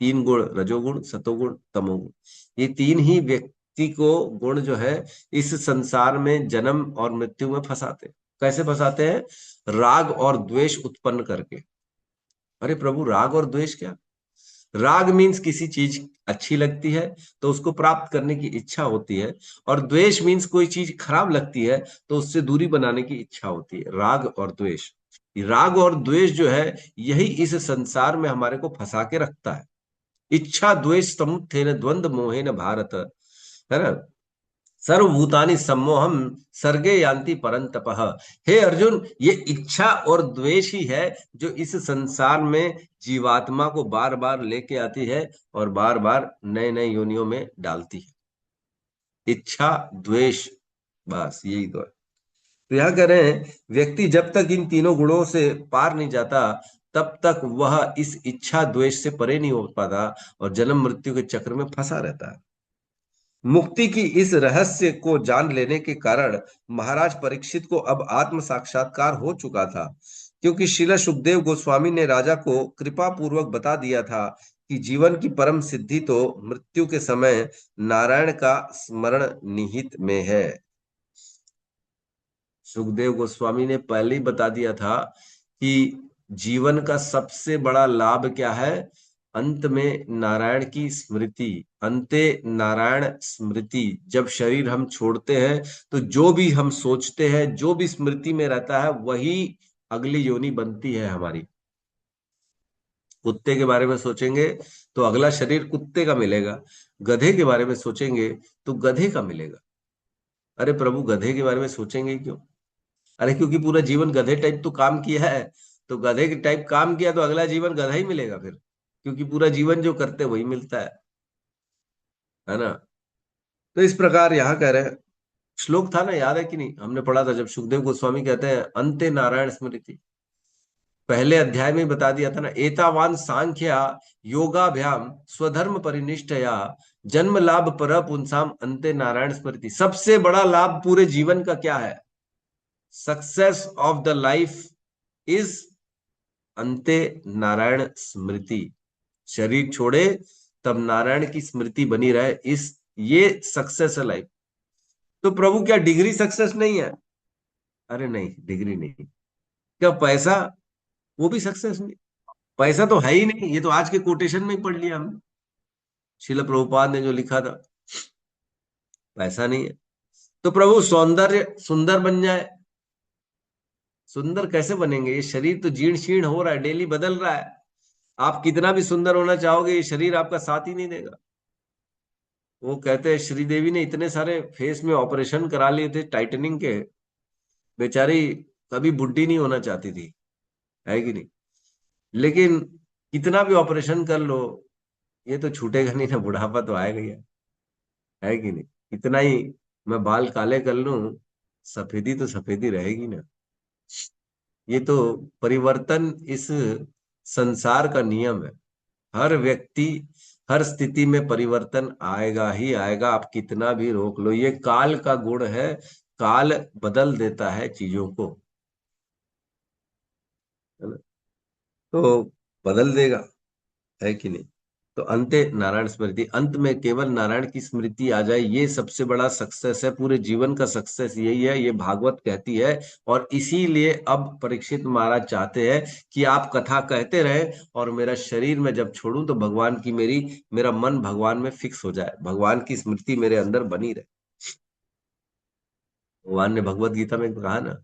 [SPEAKER 1] 3 गुण, रजोगुण, सतोगुण, तमोगुण, ये 3 ही व्यक्ति को गुण जो है इस संसार में जन्म और मृत्यु में फंसाते हैं। कैसे फंसाते हैं? राग और द्वेष उत्पन्न करके। अरे प्रभु, राग और द्वेष क्या? राग मीन्स किसी चीज अच्छी लगती है तो उसको प्राप्त करने की इच्छा होती है, और द्वेष मीन्स कोई चीज खराब लगती है तो उससे दूरी बनाने की इच्छा होती है। राग और द्वेष, राग और द्वेष जो है यही इस संसार में हमारे को फंसा के रखता है। इच्छा द्वेष समुत्थेन द्वंद्व मोहेन भारत, है ना, सर्वभूतानि सम्मोहम सर्गे यान्ति परंतपः। हे अर्जुन, ये इच्छा और द्वेष ही है जो इस संसार में जीवात्मा को बार बार लेके आती है और बार बार नए नए योनियों में डालती है। इच्छा द्वेष, बस यही तो है। तो यहां कह रहे हैं व्यक्ति जब तक इन तीनों गुणों से पार नहीं जाता तब तक वह इस इच्छा द्वेष से परे नहीं हो पाता और जन्म मृत्यु के चक्र में फंसा रहता है। मुक्ति की इस रहस्य को जान लेने के कारण महाराज परीक्षित को अब आत्म साक्षात्कार हो चुका था, क्योंकि श्रील सुखदेव गोस्वामी ने राजा को कृपा पूर्वक बता दिया था कि जीवन की परम सिद्धि तो मृत्यु के समय नारायण का स्मरण निहित में है। सुखदेव गोस्वामी ने पहले ही बता दिया था कि जीवन का सबसे बड़ा लाभ क्या है? अंत में नारायण की स्मृति, अंते नारायण स्मृति। जब शरीर हम छोड़ते हैं तो जो भी हम सोचते हैं, जो भी स्मृति में रहता है, वही अगली योनि बनती है हमारी। कुत्ते के बारे में सोचेंगे तो अगला शरीर कुत्ते का मिलेगा, गधे के बारे में सोचेंगे तो गधे का मिलेगा। अरे प्रभु, गधे के बारे में सोचेंगे क्यों? अरे क्योंकि पूरा जीवन गधे टाइप तो काम किया है, तो गधे के टाइप काम किया तो अगला जीवन गधा ही मिलेगा फिर, क्योंकि पूरा जीवन जो करते वही मिलता है। है ना। तो इस प्रकार यहाँ कह रहे हैं, श्लोक था ना, याद है कि नहीं, हमने पढ़ा था जब सुखदेव गोस्वामी कहते हैं अंते नारायण स्मृति, पहले अध्याय में बता दिया था ना, एतावान सांख्या योगाभ्याम स्वधर्म परिनिष्ठया जन्म लाभ पर पुंसाम अंते नारायण स्मृति। सबसे बड़ा लाभ पूरे जीवन का क्या है? Success of the life is अंते नारायण स्मृति। शरीर छोड़े तब नारायण की स्मृति बनी रहे, इस ये सक्सेस है लाइफ। तो प्रभु क्या डिग्री सक्सेस नहीं है? अरे नहीं, डिग्री नहीं। क्या पैसा वो भी सक्सेस नहीं? पैसा तो है ही नहीं, ये तो आज के कोटेशन में ही पढ़ लिया हमने, शिल प्रभुपाद ने जो लिखा था, पैसा नहीं है। तो प्रभु सौंदर्य सुंदर बन जाए। सुंदर कैसे बनेंगे? ये शरीर तो जीर्ण शीर्ण हो रहा है, डेली बदल रहा है। आप कितना भी सुंदर होना चाहोगे, ये शरीर आपका साथ ही नहीं देगा। वो कहते हैं श्रीदेवी ने इतने सारे फेस में ऑपरेशन करा लिए थे टाइटनिंग के, बेचारी कभी बुढ़ी नहीं होना चाहती थी, है कि नहीं। लेकिन कितना भी ऑपरेशन कर लो, ये तो छूटेगा नहीं ना, बुढ़ापा तो आएगा ही, है कि नहीं। इतना ही मैं बाल काले कर लूं, सफेदी तो सफेदी रहेगी ना। ये तो परिवर्तन इस संसार का नियम है। हर व्यक्ति हर स्थिति में परिवर्तन आएगा ही आएगा, आप कितना भी रोक लो, ये काल का गुण है। काल बदल देता है चीजों को, है ना। तो बदल देगा, है कि नहीं। तो अंते नारायण स्मृति, अंत में केवल नारायण की स्मृति आ जाए, ये सबसे बड़ा सक्सेस है। पूरे जीवन का सक्सेस यही है, ये भागवत कहती है। और इसीलिए अब परीक्षित महाराज चाहते हैं कि आप कथा कहते रहे, और मेरा शरीर में जब छोड़ूं तो भगवान की मेरा मन भगवान में फिक्स हो जाए, भगवान की स्मृति मेरे अंदर बनी रहे। भगवान ने भगवत गीता में कहा ना,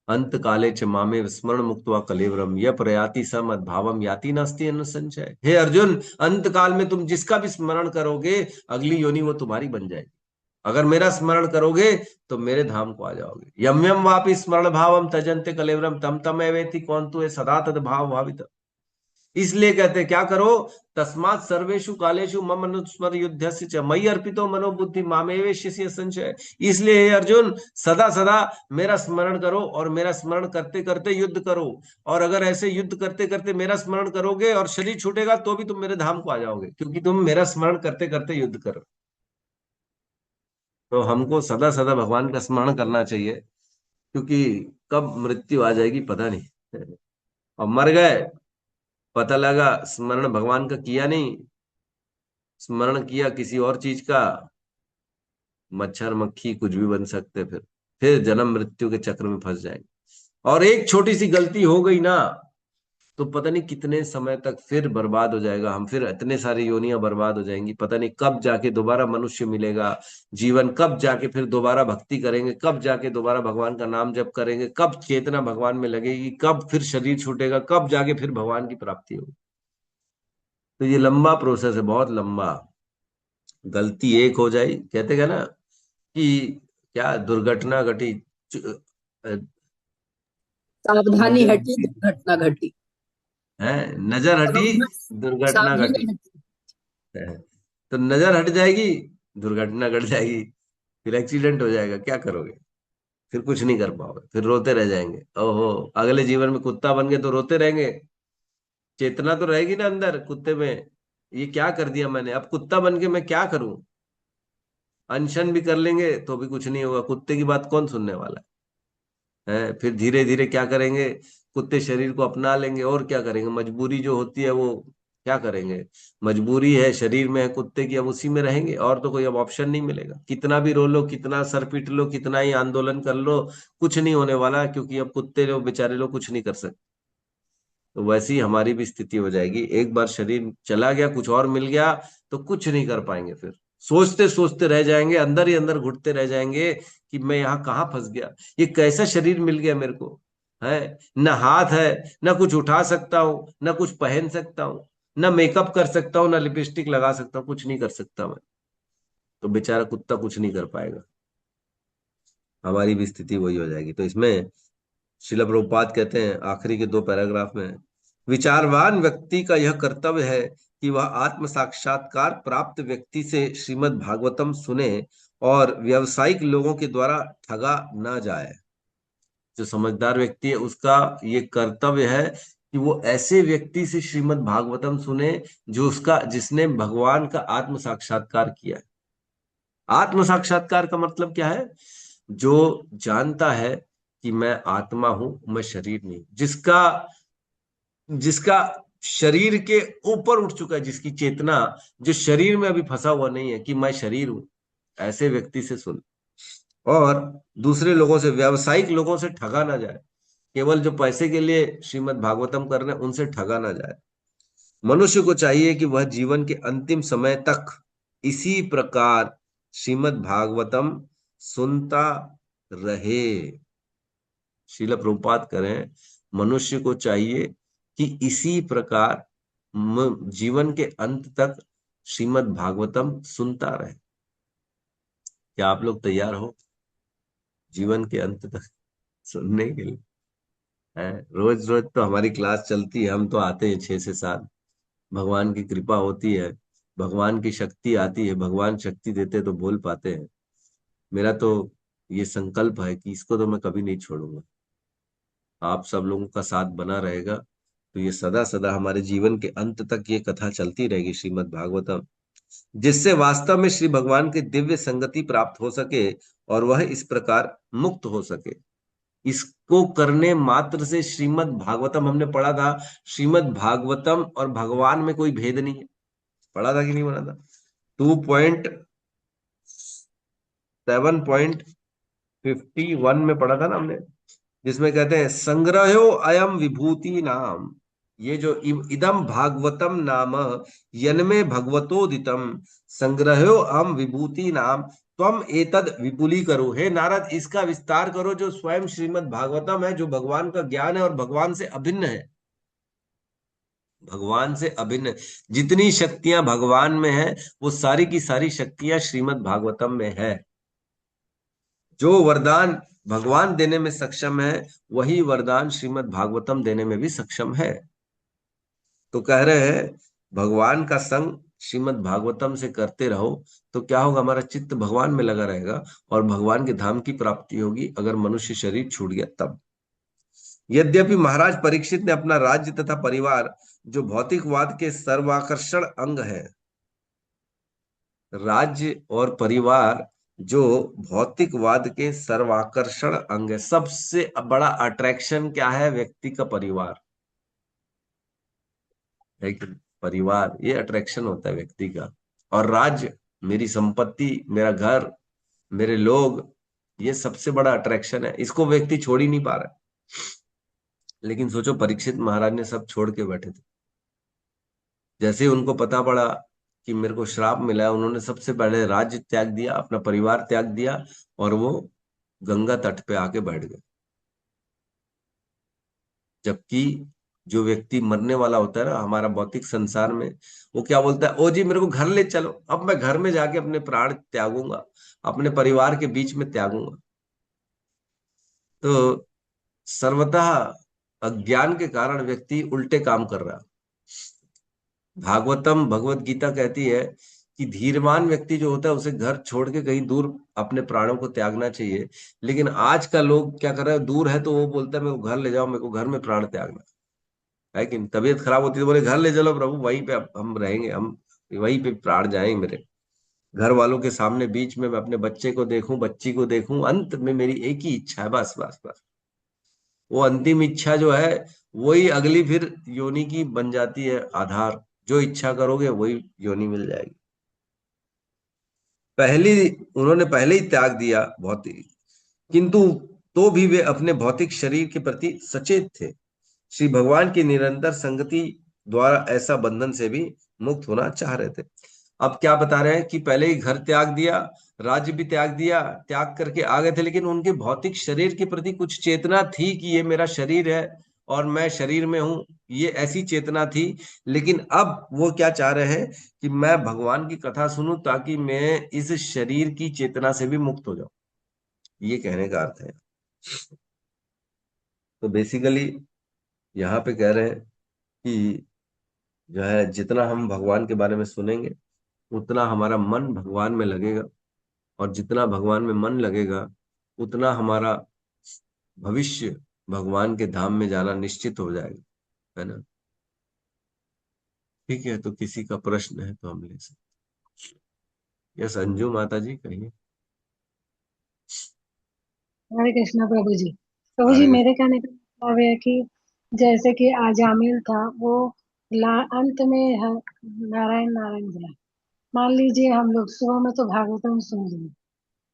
[SPEAKER 1] अंत काले च मामे स्मरण मुक्त्वा कलेवरम य प्रयाति स मद्भावम याति नास्ति अनुसंशय। हे अर्जुन, अंत काल में तुम जिसका भी स्मरण करोगे, अगली योनि वो तुम्हारी बन जाएगी। अगर मेरा स्मरण करोगे तो मेरे धाम को आ जाओगे। यम यम वापि स्मरण भावम तजन्ते कलेवरम तम तम एवेति कौन तु सदा तद भाव भावित। इसलिए कहते हैं क्या करो, तस्मात् सर्वेषु कालेषु मम अनुस्मर युद्धस्य च मयि अर्पितो मनोबुद्धि मामेवेश्यसि संशय। इसलिए हे अर्जुन, सदा सदा मेरा स्मरण करो, और मेरा स्मरण करते करते युद्ध करो। और अगर ऐसे युद्ध करते करते मेरा स्मरण करोगे और शरीर छूटेगा तो भी तुम मेरे धाम को आ जाओगे, क्योंकि तुम मेरा स्मरण करते करते युद्ध करो। तो हमको सदा सदा भगवान का स्मरण करना चाहिए, क्योंकि कब मृत्यु आ जाएगी पता नहीं। और मर गए, पता लगा स्मरण भगवान का किया नहीं, स्मरण किया किसी और चीज का, मच्छर मक्खी कुछ भी बन सकते, फिर जन्म मृत्यु के चक्र में फंस जाएंगे। और एक छोटी सी गलती हो गई ना, तो पता नहीं कितने समय तक फिर बर्बाद हो जाएगा हम, फिर इतने सारी योनियां बर्बाद हो जाएंगी, पता नहीं कब जाके दोबारा मनुष्य मिलेगा जीवन, कब जाके फिर दोबारा भक्ति करेंगे, कब जाके दोबारा भगवान का नाम जप करेंगे, कब चेतना भगवान में लगेगी, कब फिर शरीर छूटेगा, कब जाके फिर भगवान की प्राप्ति होगी। तो ये लंबा प्रोसेस है, बहुत लंबा। गलती एक हो जाए, कहते हैं ना कि क्या दुर्घटना घटी, अ,
[SPEAKER 6] सावधानी
[SPEAKER 1] नजर
[SPEAKER 6] हटी
[SPEAKER 1] हटी,
[SPEAKER 6] दुर्घटना घटी।
[SPEAKER 1] है नजर हटी, दुर्घटना
[SPEAKER 6] सावधानी
[SPEAKER 1] घटी,
[SPEAKER 6] हटी।
[SPEAKER 1] है। तो नजर हट जाएगी, दुर्घटना घट जाएगी, फिर एक्सीडेंट हो जाएगा, क्या करोगे? फिर कुछ नहीं कर पाओगे, फिर रोते रह जाएंगे, ओहो। अगले जीवन में कुत्ता बन गए तो रोते रहेंगे, चेतना तो रहेगी ना अंदर कुत्ते में, ये क्या कर दिया मैंने, अब कुत्ता बन के मैं क्या करूं। अनशन भी कर लेंगे तो भी कुछ नहीं होगा, कुत्ते की बात कौन सुनने वाला है। फिर धीरे धीरे क्या करेंगे, कुत्ते शरीर को अपना लेंगे, और क्या करेंगे, मजबूरी जो होती है वो क्या करेंगे, मजबूरी है शरीर में है कुत्ते की, अब उसी में रहेंगे, और तो कोई अब ऑप्शन नहीं मिलेगा। कितना भी रो लो, कितना सर पीट लो, कितना ही आंदोलन कर लो, कुछ नहीं होने वाला, क्योंकि अब कुत्ते लोग बेचारे लोग कुछ नहीं कर सकते। तो वैसी ही हमारी भी स्थिति हो जाएगी, एक बार शरीर चला गया, कुछ और मिल गया तो कुछ नहीं कर पाएंगे, फिर सोचते सोचते रह जाएंगे, अंदर ही अंदर घुटते रह जाएंगे कि मैं यहाँ कहाँ फंस गया, ये कैसा शरीर मिल गया मेरे को, है ना, हाथ है ना कुछ उठा सकता हूँ, ना कुछ पहन सकता हूँ, ना मेकअप कर सकता हूँ, ना लिपस्टिक लगा सकता हूँ, कुछ नहीं कर सकता मैं। तो बेचारा कुत्ता कुछ नहीं कर पाएगा, हमारी भी स्थिति वही हो जाएगी। तो इसमें श्रील प्रभुपाद कहते हैं आखिरी के दो पैराग्राफ में, विचारवान व्यक्ति का यह कर्तव्य है कि वह आत्म साक्षात्कार प्राप्त व्यक्ति से श्रीमद् भागवतम सुने और व्यावसायिक लोगों के द्वारा ठगा ना जाए। जो समझदार व्यक्ति है उसका ये कर्तव्य है कि वो ऐसे व्यक्ति से श्रीमद् भागवतम सुने जिसने भगवान का आत्म साक्षात्कार किया है। आत्म साक्षात्कार का मतलब क्या है? जो जानता है कि मैं आत्मा हूं, मैं शरीर नहीं, जिसका जिसका शरीर के ऊपर उठ चुका है, जिसकी चेतना जो शरीर में अभी फंसा हुआ नहीं है कि मैं शरीर हूं, ऐसे व्यक्ति से सुन। और दूसरे लोगों से, व्यावसायिक लोगों से ठगा ना जाए। केवल जो पैसे के लिए श्रीमद् भागवतम कर रहे हैं उनसे ठगा ना जाए। मनुष्य को चाहिए कि वह जीवन के अंतिम समय तक इसी प्रकार श्रीमद् भागवतम सुनता रहे। श्रील प्रभुपाद करें, मनुष्य को चाहिए कि इसी प्रकार जीवन के अंत तक श्रीमद् भागवतम सुनता रहे। क्या आप लोग तैयार हो जीवन के अंत तक सुनने के लिए? रोज रोज तो हमारी क्लास चलती है, हम तो आते हैं 6 से 7। भगवान की कृपा होती है, भगवान की शक्ति आती है, भगवान शक्ति देते तो बोल पाते हैं। मेरा तो ये संकल्प है कि इसको तो मैं कभी नहीं छोड़ूंगा। आप सब लोगों का साथ बना रहेगा तो ये सदा सदा हमारे जीवन के अंत तक ये कथा चलती रहेगी श्रीमद् भागवतम, जिससे वास्तव में श्री भगवान की दिव्य संगति प्राप्त हो सके और वह इस प्रकार मुक्त हो सके। इसको करने मात्र से श्रीमद् भागवतम, हमने पढ़ा था, श्रीमद् भागवतम और भगवान में कोई भेद नहीं है। पढ़ा था कि नहीं पढ़ा था? 2.7.51 में पढ़ा था ना हमने, जिसमें कहते हैं संग्रहो अयम विभूति नाम, ये जो इदम भागवतम नाम यन्मे भगवतोदितम संग्रहो अम विभूति नाम त्वम एतद विपुली करो। हे नारद, इसका विस्तार करो, जो स्वयं श्रीमद् भागवतम है, जो भगवान का ज्ञान है और भगवान से अभिन्न है। भगवान से अभिन्न जितनी शक्तियां भगवान में है वो सारी की सारी शक्तियां श्रीमद् भागवतम में है। जो वरदान भगवान देने में सक्षम है वही वरदान श्रीमद् भागवतम देने में भी सक्षम है। तो कह रहे हैं भगवान का संग श्रीमद् भागवतम से करते रहो तो क्या होगा, हमारा चित्त भगवान में लगा रहेगा और भगवान के धाम की प्राप्ति होगी। अगर मनुष्य शरीर छूट गया तब। यद्यपि महाराज परीक्षित ने अपना राज्य तथा परिवार, जो भौतिकवाद के सर्वाकर्षण अंग है, राज्य और परिवार जो भौतिकवाद के सर्वाकर्षण अंग है, सबसे बड़ा अट्रैक्शन क्या है? व्यक्ति का परिवार है कि परिवार, ये अट्रैक्शन होता है व्यक्ति का। और राज्य, मेरी संपत्ति, मेरा घर, मेरे लोग, ये सबसे बड़ा अट्रैक्शन है। इसको व्यक्ति छोड़ ही नहीं पा रहा। लेकिन सोचो, परीक्षित महाराज ने सब छोड़ के बैठे थे। जैसे ही उनको पता पड़ा कि मेरे को श्राप मिला है, उन्होंने सबसे पहले राज्य त्याग दिया, अपना परिवार त्याग दिया और वो गंगा तट पे आके बैठ गए। जबकि जो व्यक्ति मरने वाला होता है ना हमारा भौतिक संसार में, वो क्या बोलता है, ओ जी मेरे को घर ले चलो, अब मैं घर में जाके अपने प्राण त्यागूंगा, अपने परिवार के बीच में त्यागूंगा। तो सर्वतः अज्ञान के कारण व्यक्ति उल्टे काम कर रहा है। भागवतम, भगवत गीता कहती है कि धीरवान व्यक्ति जो होता है उसे घर छोड़ के कहीं दूर अपने प्राणों को त्यागना चाहिए। लेकिन आज का लोग क्या कर रहा है, दूर है तो वो बोलता है मेरे को घर ले जाओ, मेरे को घर में प्राण त्यागना है। कि तबीयत खराब होती है तो बोले घर ले चलो प्रभु, वहीं पे हम रहेंगे, हम वहीं पे प्राण जाएंगे। मेरे घर वालों के सामने बीच में मैं अपने बच्चे को देखूं, बच्ची को देखूं, अंत में मेरी एक ही इच्छा है, बस बस बस। वो अंतिम इच्छा जो है वही अगली फिर योनि की बन जाती है आधार। जो इच्छा करोगे वही योनि मिल जाएगी। उन्होंने पहले ही त्याग दिया भौतिक, किंतु तो भी वे अपने भौतिक शरीर के प्रति सचेत थे। श्री भगवान की निरंतर संगति द्वारा ऐसा बंधन से भी मुक्त होना चाह रहे थे। अब क्या बता रहे हैं कि पहले ही घर त्याग दिया, राज्य भी त्याग दिया, त्याग करके आ गए थे, लेकिन उनके भौतिक शरीर के प्रति कुछ चेतना थी कि ये मेरा शरीर है और मैं शरीर में हूं, ये ऐसी चेतना थी। लेकिन अब वो क्या चाह रहे हैं कि मैं भगवान की कथा सुनूं ताकि मैं इस शरीर की चेतना से भी मुक्त हो जाऊं। ये कहने का अर्थ है। तो बेसिकली यहाँ पे कह रहे हैं कि जो है जितना हम भगवान के बारे में सुनेंगे उतना हमारा मन भगवान में लगेगा, और जितना भगवान में मन लगेगा उतना हमारा भविष्य भगवान के धाम में जाना निश्चित हो जाएगा, है ना। ठीक है, तो किसी का प्रश्न है तो हम ले सकते। यस अंजू माता जी कहिए।
[SPEAKER 7] हरे कृष्णा प्रभु जी। प्रभु जी
[SPEAKER 1] हरे
[SPEAKER 7] मेरे कहने का मतलब है कि जैसे कि आजामिल था वो अंत में नारायण नारायण बोला। मान लीजिए हम लोग सुबह में तो भागवतम सुन लिए,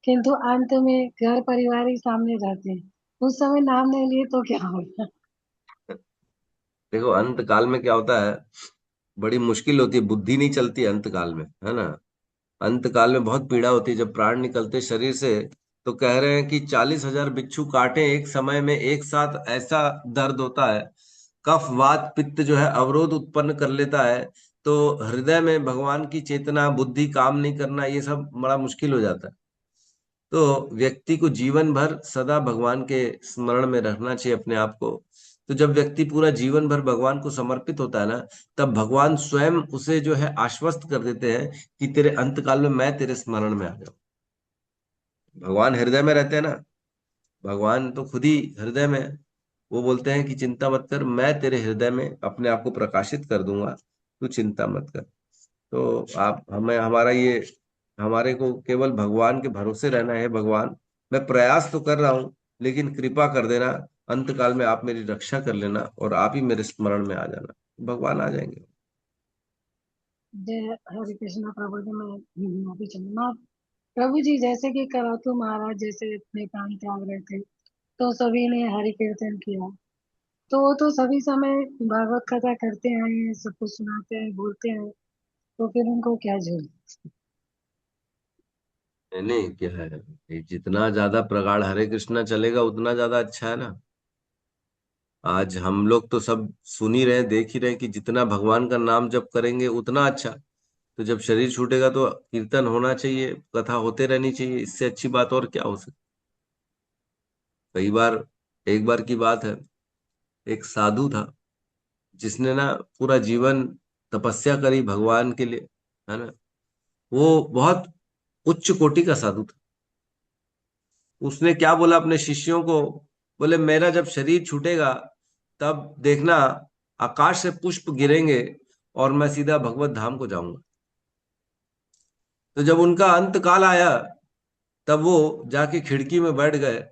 [SPEAKER 7] किंतु अंत में घर परिवार ही सामने रहते हैं, उस समय नाम नहीं लिए तो क्या होगा?
[SPEAKER 1] देखो, अंत काल में क्या होता है, बड़ी मुश्किल होती है, बुद्धि नहीं चलती अंत काल में, है ना। अंत काल में बहुत पीड़ा होती है, जब प्राण निकलते शरीर से तो कह रहे हैं कि 40,000 बिच्छू काटे एक समय में एक साथ, ऐसा दर्द होता है। कफ वात पित्त जो है अवरोध उत्पन्न कर लेता है, तो हृदय में भगवान की चेतना बुद्धि काम नहीं करना, ये सब बड़ा मुश्किल हो जाता है। तो व्यक्ति को जीवन भर सदा भगवान के स्मरण में रखना चाहिए अपने आप को। तो जब व्यक्ति पूरा जीवन भर भगवान को समर्पित होता है ना, तब भगवान स्वयं उसे जो है आश्वस्त कर देते हैं कि तेरे अंतकाल में मैं तेरे स्मरण में आ जाऊं। भगवान हृदय में रहते हैं ना, भगवान तो खुद ही हृदय में है। वो बोलते हैं कि चिंता मत कर, मैं तेरे हृदय में अपने आप को प्रकाशित कर दूंगा, तू चिंता मत कर। तो आप हमें हमारा ये, हमारे को केवल भगवान के भरोसे रहना है। भगवान, मैं प्रयास तो कर रहा हूँ, लेकिन कृपा कर देना, अंत काल में आप मेरी रक्षा कर लेना और आप ही मेरे स्मरण में आ जाना। भगवान आ जाएंगे।
[SPEAKER 7] जय हरे कृष्णा प्रभु जी। मैं माफी चाहूंगा प्रभु जी, जैसे कि करातू महाराज जैसे अपने प्राण त्याग रहे थे तो सभी ने हरि कीर्तन किया, तो वो तो सभी समय भागवत कथा करते हैं, सबको सुनाते हैं, बोलते हैं, तो फिर उनको क्या झूठ?
[SPEAKER 1] नहीं नहीं, क्या है, ये जितना ज्यादा प्रगाढ़ हरे कृष्णा चलेगा उतना ज्यादा अच्छा है ना। आज हम लोग तो सब सुन ही रहे हैं, देख ही रहे हैं कि जितना भगवान का नाम जप करेंगे उतना अच्छा। तो जब शरीर छूटेगा तो कीर्तन होना चाहिए, कथा होते रहनी चाहिए, इससे अच्छी बात और क्या हो सकती। कई बार, एक बार की बात है, एक साधु था जिसने ना पूरा जीवन तपस्या करी भगवान के लिए, है ना। वो बहुत उच्च कोटि का साधु था। उसने क्या बोला अपने शिष्यों को, बोले मेरा जब शरीर छूटेगा तब देखना आकाश से पुष्प गिरेंगे और मैं सीधा भगवत धाम को जाऊंगा। तो जब उनका अंत काल आया तब वो जाके खिड़की में बैठ गए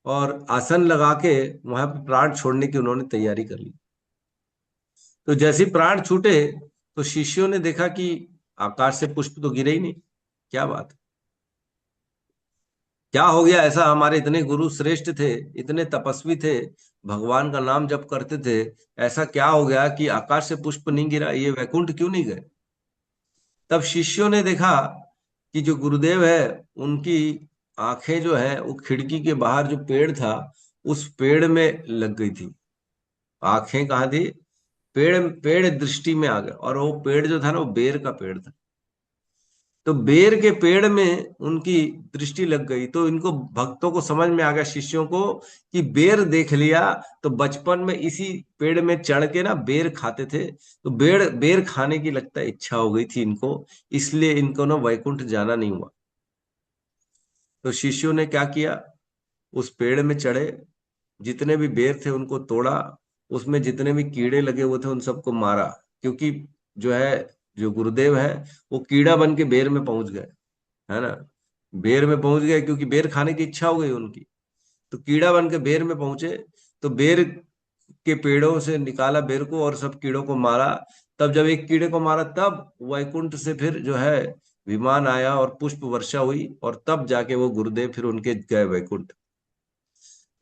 [SPEAKER 1] और आसन लगा के वहां पे प्राण छोड़ने की उन्होंने तैयारी कर ली। तो जैसे ही प्राण छूटे तो शिष्यों ने देखा कि आकाश से पुष्प तो गिरे ही नहीं। क्या बात, क्या हो गया ऐसा, हमारे इतने गुरु श्रेष्ठ थे, इतने तपस्वी थे, भगवान का नाम जप करते थे, ऐसा क्या हो गया कि आकाश से पुष्प नहीं गिरा, ये वैकुंठ क्यों नहीं गए। तब शिष्यों ने देखा कि जो गुरुदेव है उनकी आंखें जो है वो खिड़की के बाहर जो पेड़ था उस पेड़ में लग गई थी। आंखें कहाँ थी, पेड़ पेड़ दृष्टि में आ गया, और वो पेड़ जो था ना वो बेर का पेड़ था। तो बेर के पेड़ में उनकी दृष्टि लग गई, तो इनको भक्तों को समझ में आ गया, शिष्यों को, कि बेर देख लिया तो बचपन में इसी पेड़ में चढ़ के ना बेर खाते थे, तो बेर बेर खाने की लगता है इच्छा हो गई थी इनको, इसलिए इनको ना वैकुंठ जाना नहीं हुआ। तो शिष्यों ने क्या किया, उस पेड़ में चढ़े, जितने भी बेर थे उनको तोड़ा, उसमें जितने भी कीड़े लगे हुए थे उन सबको मारा, क्योंकि जो है, जो गुरुदेव है वो कीड़ा बन के बेर में पहुंच गए, है ना। बेर में पहुंच गए क्योंकि बेर खाने की इच्छा हो गई उनकी, तो कीड़ा बन के बेर में पहुंचे। तो बेर के पेड़ों से निकाला बेर को और सब कीड़ों को मारा। तब जब एक कीड़े को मारा तब वैकुंठ से फिर जो है विमान आया और पुष्प वर्षा हुई, और तब जाके वो गुरुदेव फिर उनके गए वैकुंठ।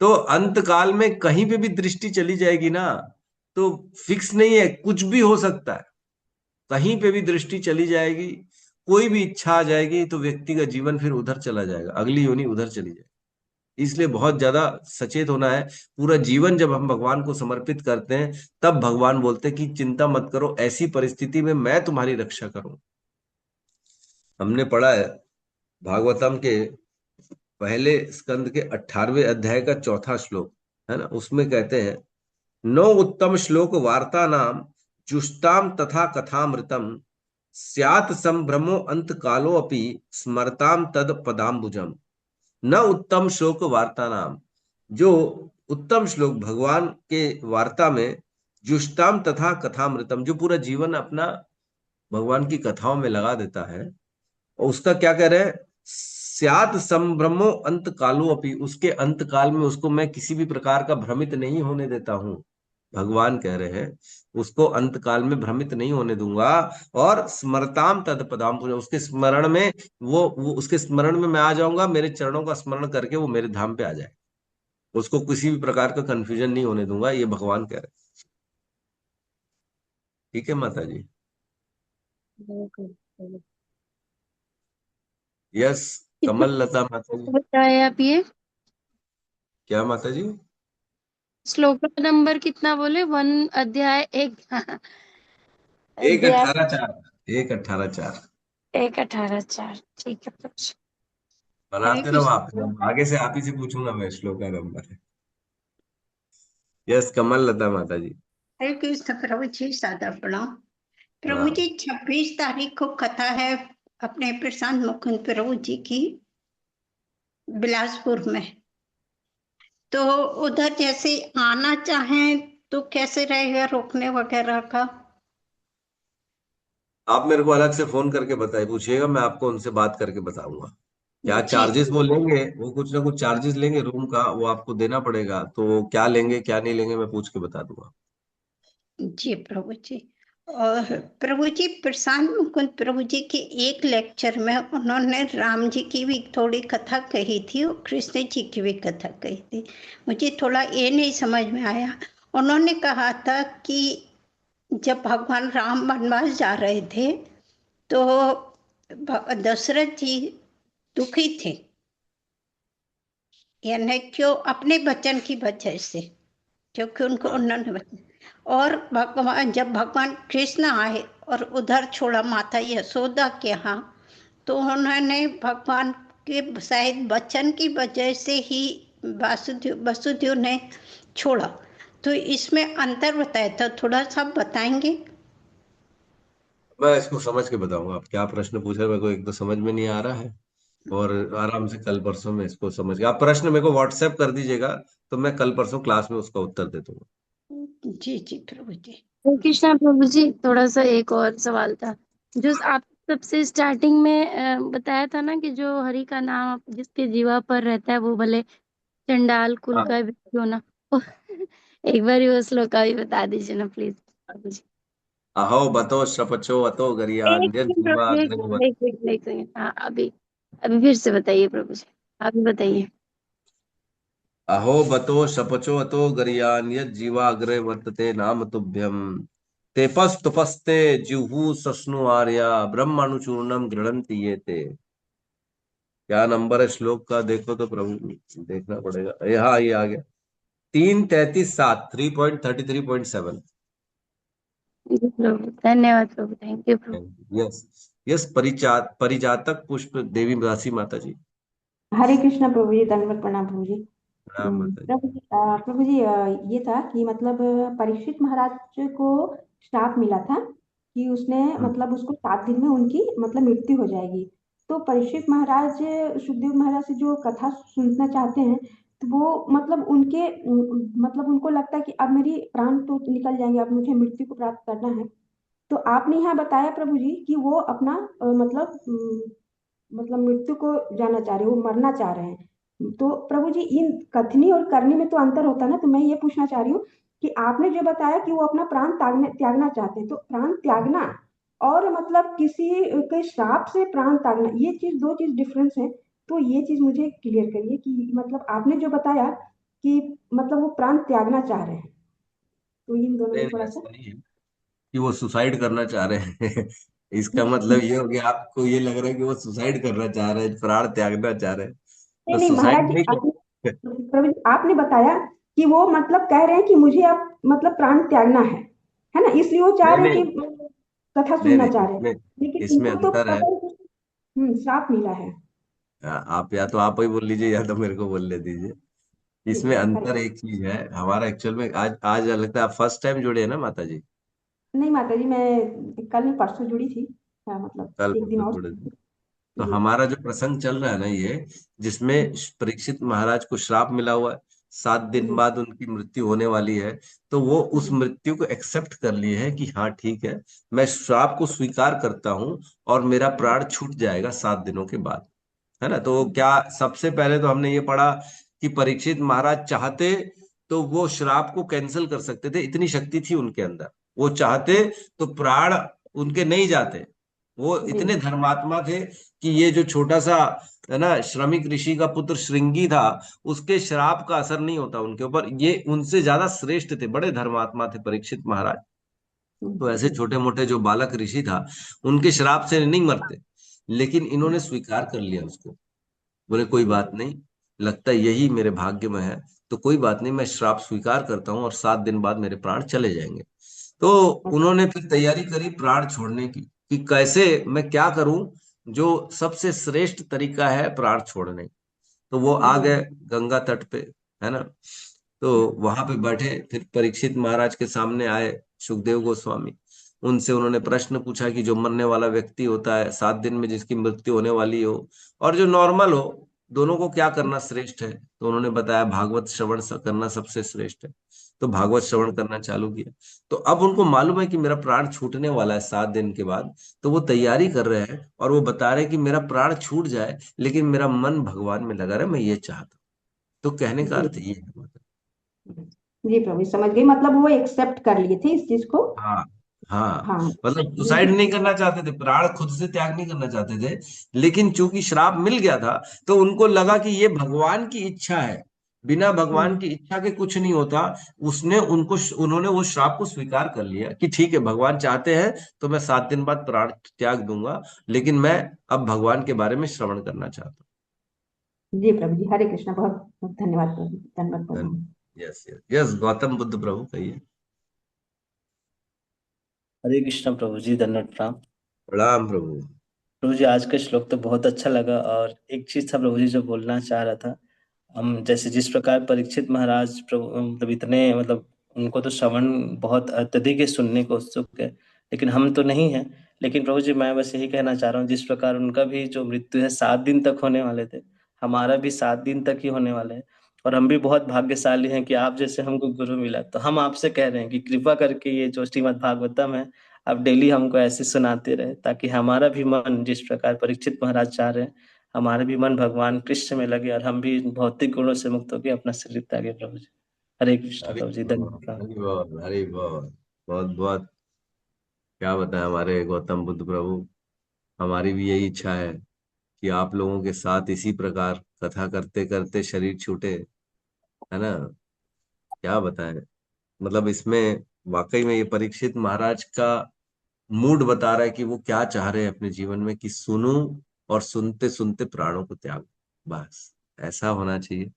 [SPEAKER 1] तो अंत काल में कहीं पे भी दृष्टि चली जाएगी ना, तो फिक्स नहीं है, कुछ भी हो सकता है। कहीं पे भी दृष्टि चली जाएगी, कोई भी इच्छा आ जाएगी, तो व्यक्ति का जीवन फिर उधर चला जाएगा, अगली योनि उधर चली जाएगी। इसलिए बहुत ज्यादा सचेत होना है। पूरा जीवन जब हम भगवान को समर्पित करते हैं तब भगवान बोलते हैं कि चिंता मत करो, ऐसी परिस्थिति में मैं तुम्हारी रक्षा करूं। हमने पढ़ा है भागवतम के पहले स्कंद के 18वें अध्याय का 4था श्लोक, है ना। उसमें कहते हैं, नौ उत्तम श्लोक वार्ता नाम जुष्टाम तथा कथामृतम स्यात् संभ्रमो अंत कालो अपि स्मरताम तद पदाम्बुजम न उत्तम श्लोक वार्ता नाम। जो उत्तम श्लोक भगवान के वार्ता में जुष्टाम तथा कथामृतम, जो पूरा जीवन अपना भगवान की कथाओं में लगा देता है, और उसका क्या कह रहे हैं, स्यात् संभ्रमो अंत कालो अपि, उसके अंत काल में उसको मैं किसी भी प्रकार का भ्रमित नहीं होने देता हूं। भगवान कह रहे हैं उसको अंत काल में भ्रमित नहीं होने दूंगा। और स्मरताम तद पदाम, उसके स्मरण में वो उसके स्मरण में मैं आ जाऊंगा, मेरे चरणों का स्मरण करके वो मेरे धाम पे आ जाए, उसको किसी भी प्रकार का कंफ्यूजन नहीं होने दूंगा, ये भगवान कह रहे हैं। ठीक है माता जी। यस, कमल लता माता जी।
[SPEAKER 3] बताए आप ये
[SPEAKER 1] क्या माता जी?
[SPEAKER 3] श्लोक का नंबर कितना बोले? वन अध्याय एक
[SPEAKER 1] एक
[SPEAKER 3] अध्याय
[SPEAKER 1] 18 4, 1 18 4।
[SPEAKER 3] 1 18 4। ठीक है प्रभु जी। हरे
[SPEAKER 1] बनाते रहो
[SPEAKER 3] कृष्ण
[SPEAKER 1] आप, आगे से आप ही से पूछूंगा मैं श्लोक का नंबर। यस, कमल लता माता जी।
[SPEAKER 8] हरे कृष्ण प्रभु जी, सादर प्रणाम। प्रभु
[SPEAKER 1] हाँ
[SPEAKER 8] जी, 26 तारीख को कथा है अपने प्रशांत मुकुंद प्रभु जी की बिलासपुर में। तो उधर जैसे आना चाहें तो कैसे रहेगा, रोकने वगैरह का?
[SPEAKER 1] आप मेरे को अलग से फोन करके बताइए, पूछिएगा, मैं आपको उनसे बात करके बताऊंगा। क्या
[SPEAKER 8] जी
[SPEAKER 1] चार्जेस वो लेंगे, वो कुछ ना कुछ चार्जेस लेंगे रूम का, वो आपको देना पड़ेगा, तो क्या लेंगे क्या नहीं लेंगे मैं पूछ के बता दूंगा।
[SPEAKER 8] जी प्रभु जी। और प्रभु जी, प्रशांत मुकुंद प्रभु जी के एक लेक्चर में उन्होंने राम जी की भी थोड़ी कथा कही थी और कृष्ण जी की भी कथा कही थी। मुझे थोड़ा ये नहीं समझ में आया। उन्होंने कहा था कि जब भगवान राम वनवास जा रहे थे तो दशरथ जी दुखी थे, यानी क्यों, अपने बच्चन की वजह से, क्योंकि उनको
[SPEAKER 1] हाँ
[SPEAKER 8] उन्होंने और भगवान, जब भगवान कृष्ण आए और उधर छोड़ा माता यशोदा के यहाँ, तो उन्होंने भगवान के शायद बच्चन की वजह से ही वसुदेव ने छोड़ा। तो इसमें अंतर बताया था, थोड़ा सा बताएंगे?
[SPEAKER 1] मैं इसको समझ के बताऊंगा। आप क्या प्रश्न पूछ रहे हैं मेरे को एक तो समझ में नहीं आ रहा है, और आराम से कल परसों में इसको समझ के आप प्रश्न मेरे को व्हाट्सएप कर दीजिएगा, तो मैं कल परसों क्लास में उसका उत्तर दे दूंगा।
[SPEAKER 8] जी जी प्रभु जी।
[SPEAKER 3] हरे कृष्णा प्रभु जी, थोड़ा सा एक और सवाल था। जो आप सबसे स्टार्टिंग में बताया था ना कि जो हरि का नाम जिसके जीवा पर रहता है वो भले चंडाल कुल
[SPEAKER 1] हाँ,
[SPEAKER 3] का भी क्यों ना हो। एक बार वो श्लोक का भी बता दीजिए ना प्लीज प्रभु जी।
[SPEAKER 1] अहो बतो शपचो अतो
[SPEAKER 3] एक
[SPEAKER 1] गरियान
[SPEAKER 3] सेकंड प्रभु जी,
[SPEAKER 1] जीवा।
[SPEAKER 3] एक सेकंड। हाँ, अभी अभी फिर से बताइए प्रभु जी, आप भी बताइए।
[SPEAKER 1] अहो बतो शपचो अतो गरियान जीवाग्रे वर्तते नाम तुभ्यम तेपस्तुपस्ते जिह्वु सस्नु आर्या ब्रह्माणुचूर्णम गृह्णन्ति ये ते। क्या नंबर है श्लोक का देखो तो प्रभु, देखना पड़ेगा। यहाँ ये आ गया 3:33:7, 3.33.7।
[SPEAKER 3] जी प्रभु, धन्यवाद प्रभु, थैंक यू प्रभु।
[SPEAKER 1] यस यस, परिजातक पुष्प देवी दासी माता जी।
[SPEAKER 9] हरे कृष्णा प्रभु जी, दंडवत प्रणाम प्रभु जी।
[SPEAKER 1] प्रणाम माता जी।
[SPEAKER 9] प्रभु जी, ये था कि मतलब परीक्षित महाराज को श्राप मिला था कि उसने
[SPEAKER 1] हम्म।
[SPEAKER 9] मतलब उसको 7 दिन में उनकी मतलब मृत्यु हो जाएगी। तो परीक्षित महाराज सुखदेव महाराज से जो कथा सुनना चाहते हैं, तो वो मतलब उनके मतलब उनको लगता है कि अब मेरी प्राण तो निकल जाएंगे, अब मुझे मृत्यु को प्राप्त करना है। तो आपने यहाँ बताया प्रभु जी कि वो अपना मतलब मृत्यु को जाना चाह रहे हैं, वो मरना चाह रहे हैं। तो प्रभु जी, इन कथनी और करनी में तो अंतर होता है ना। तो मैं ये पूछना चाह रही हूँ कि आपने जो बताया कि वो अपना प्राण त्यागना त्यागना चाहते हैं, तो प्राण त्यागना और मतलब किसी के श्राप से प्राण त्यागना, ये चीज, दो चीज डिफरेंस है। तो ये चीज मुझे क्लियर करिए कि मतलब आपने जो बताया कि मतलब वो प्राण त्यागना चाह रहे हैं, तो इन दोनों
[SPEAKER 1] नहीं
[SPEAKER 9] में
[SPEAKER 1] नहीं,
[SPEAKER 9] थोड़ा सा।
[SPEAKER 1] ऐसा नहीं है कि वो सुसाइड करना चाह रहे हैं। इसका मतलब ये हो गया, आपको ये लग रहा है कि वो सुसाइड करना चाह रहे हैं, प्राण त्यागना चाह रहे हैं।
[SPEAKER 9] नहीं
[SPEAKER 1] वो
[SPEAKER 9] नहीं महाराज
[SPEAKER 1] सुसाइड
[SPEAKER 9] जी,
[SPEAKER 1] नहीं
[SPEAKER 9] आपने
[SPEAKER 1] कर।
[SPEAKER 9] प्रभु जी, आपने बताया कि वो मतलब कह रहे हैं कि मुझे अब मतलब प्राण त्यागना है ना, इसलिए वो चाह
[SPEAKER 1] नहीं
[SPEAKER 9] रहे हैं
[SPEAKER 1] नहीं
[SPEAKER 9] कि कथा
[SPEAKER 1] नहीं
[SPEAKER 9] सुनना
[SPEAKER 1] नहीं,
[SPEAKER 9] चाह रहे हैं।
[SPEAKER 1] इसमें
[SPEAKER 9] लेकिन
[SPEAKER 1] इसमें
[SPEAKER 9] इनको तो
[SPEAKER 1] अंतर
[SPEAKER 9] पता
[SPEAKER 1] है।
[SPEAKER 9] है कि श्राप मिला है।
[SPEAKER 1] आप या तो आप ही बोल लीजिए या तो मेरे को बोलने दीजिए।
[SPEAKER 9] ठीक
[SPEAKER 1] इसमें
[SPEAKER 9] है, हरे।
[SPEAKER 1] अंतर एक चीज है, हमारा एक्चुअल में आज आज लगता है आप फर्स्ट टाइम जुड़े हैं ना माता जी।
[SPEAKER 9] नहीं माता जी, मैं कल में परसों जुड़ी थी। हाँ, मतलब
[SPEAKER 1] कल
[SPEAKER 9] एक दिन
[SPEAKER 1] परसों
[SPEAKER 9] और।
[SPEAKER 1] जुड़े थे। तो
[SPEAKER 9] जी।
[SPEAKER 1] हमारा जो प्रसंग चल रहा है ना ये, जिसमें परीक्षित महाराज को श्राप मिला हुआ है, 7 दिन
[SPEAKER 9] जी।
[SPEAKER 1] बाद उनकी मृत्यु होने वाली है। तो वो उस
[SPEAKER 9] जी।
[SPEAKER 1] मृत्यु को एक्सेप्ट कर लिए है कि हाँ ठीक है, मैं श्राप को स्वीकार करता हूँ और मेरा प्राण छूट जाएगा 7 दिनों के बाद। है ना। तो क्या, सबसे पहले तो हमने ये पढ़ा कि परीक्षित महाराज चाहते तो वो श्राप को कैंसिल कर सकते थे, इतनी शक्ति थी उनके अंदर। वो चाहते तो प्राण उनके नहीं जाते। वो
[SPEAKER 9] जी।
[SPEAKER 1] इतने धर्मात्मा थे कि ये जो छोटा सा, है ना, श्रमिक ऋषि का पुत्र श्रृंगी था, उसके श्राप का असर नहीं होता उनके ऊपर। ये उनसे ज्यादा श्रेष्ठ थे, बड़े धर्मात्मा थे परीक्षित महाराज। तो ऐसे छोटे मोटे जो बालक ऋषि था, उनके श्राप से नहीं मरते, लेकिन इन्होंने स्वीकार कर लिया उसको। बोले कोई बात नहीं, लगता है यही मेरे भाग्य में है, तो कोई बात नहीं, मैं श्राप स्वीकार करता हूँ और 7 दिन बाद मेरे प्राण चले जाएंगे। तो उन्होंने फिर तैयारी करी प्राण छोड़ने की, कि कैसे मैं क्या करूं जो सबसे श्रेष्ठ तरीका है प्राण छोड़ने। तो वो आ गए गंगा तट पे, है ना। तो वहां पे बैठे, फिर परीक्षित महाराज के सामने आए सुखदेव गोस्वामी। उनसे उन्होंने प्रश्न पूछा कि जो मरने वाला व्यक्ति होता है 7 दिन में, जिसकी मृत्यु होने वाली हो, और जो नॉर्मल हो, दोनों को क्या करना श्रेष्ठ है। तो उन्होंने बताया भागवत श्रवण करना सबसे श्रेष्ठ है। तो भागवत श्रवण करना चालू किया। तो अब उनको मालूम है कि मेरा प्राण छूटने वाला है 7 दिन के बाद। तो वो तैयारी कर रहे हैं और वो बता रहे हैं कि मेरा प्राण छूट जाए, लेकिन मेरा मन भगवान में लगा रहे, मैं ये चाहता हूँ। तो कहने का
[SPEAKER 9] जी।
[SPEAKER 1] अर्थ ये है मतलब।
[SPEAKER 9] जी प्रभु जी, समझ गई। मतलब वो एक्सेप्ट कर लिए थे इस चीज को।
[SPEAKER 1] हाँ हाँ,
[SPEAKER 9] हाँ।
[SPEAKER 1] मतलब सुसाइड
[SPEAKER 9] लेकिन।
[SPEAKER 1] नहीं करना चाहते थे, प्राण खुद से त्याग नहीं करना चाहते थे, लेकिन चूंकि श्राप मिल गया था, तो उनको लगा कि ये भगवान की इच्छा है। बिना भगवान की इच्छा के कुछ नहीं होता। उन्होंने वो श्राप को स्वीकार कर लिया कि ठीक है, भगवान चाहते हैं तो मैं 7 दिन बाद प्राण त्याग दूंगा, लेकिन मैं अब भगवान के बारे में श्रवण करना चाहता
[SPEAKER 9] जी प्रभु जी, हरे कृष्णा। बहुत बहुत धन्यवाद प्रभु, धन्यवाद
[SPEAKER 1] हूँ।
[SPEAKER 9] प्रभु।
[SPEAKER 1] Yes yes yes, Gautam Buddha प्रभु कहिए।
[SPEAKER 4] हरे कृष्णा प्रभु जी, दंडवत प्रणाम।
[SPEAKER 1] प्रणाम प्रभु।
[SPEAKER 4] प्रभु जी, आज का श्लोक तो बहुत अच्छा लगा। और एक चीज था प्रभु जी जो बोलना चाह रहा था। हम जैसे जिस प्रकार परीक्षित महाराज प्रभु मतलब इतने मतलब उनको तो श्रवण बहुत अत्यधिक है, सुनने को उत्सुक है, लेकिन हम तो नहीं है। लेकिन प्रभु जी, मैं बस यही कहना चाह रहा हूँ, जिस प्रकार उनका भी जो मृत्यु है 7 दिन तक होने वाले थे, हमारा भी 7 दिन तक ही होने वाले हैं। और हम भी बहुत भाग्यशाली हैं कि आप जैसे हमको गुरु मिला। तो हम आपसे कह रहे हैं कि कृपा करके ये जो श्रीमद् भागवतम है, आप डेली हमको ऐसे सुनाते रहे, ताकि हमारा भी मन जिस प्रकार परीक्षित महाराज चाह रहे हैं, हमारा भी मन भगवान कृष्ण में लगे और हम भी भौतिक गुणों से मुक्त होकर अपना शरीर त्यागे प्रभु जी। हरे कृष्ण
[SPEAKER 1] हरि
[SPEAKER 4] प्रभु जी,
[SPEAKER 1] बोल,
[SPEAKER 4] धन्यवाद।
[SPEAKER 1] हरि बोल, हरि बोल। बहुत बहुत क्या बताएं हमारे गौतम बुद्ध प्रभु। हमारी भी यही इच्छा है कि आप लोगों के साथ इसी प्रकार कथा करते करते शरीर छूटे, है ना। क्या बताएं, मतलब इसमें वाकई में ये परीक्षित महाराज का मूड बता रहा है कि वो क्या चाह रहे हैं अपने जीवन में, कि सुनूं और सुनते सुनते प्राणों को त्याग। बस ऐसा होना चाहिए।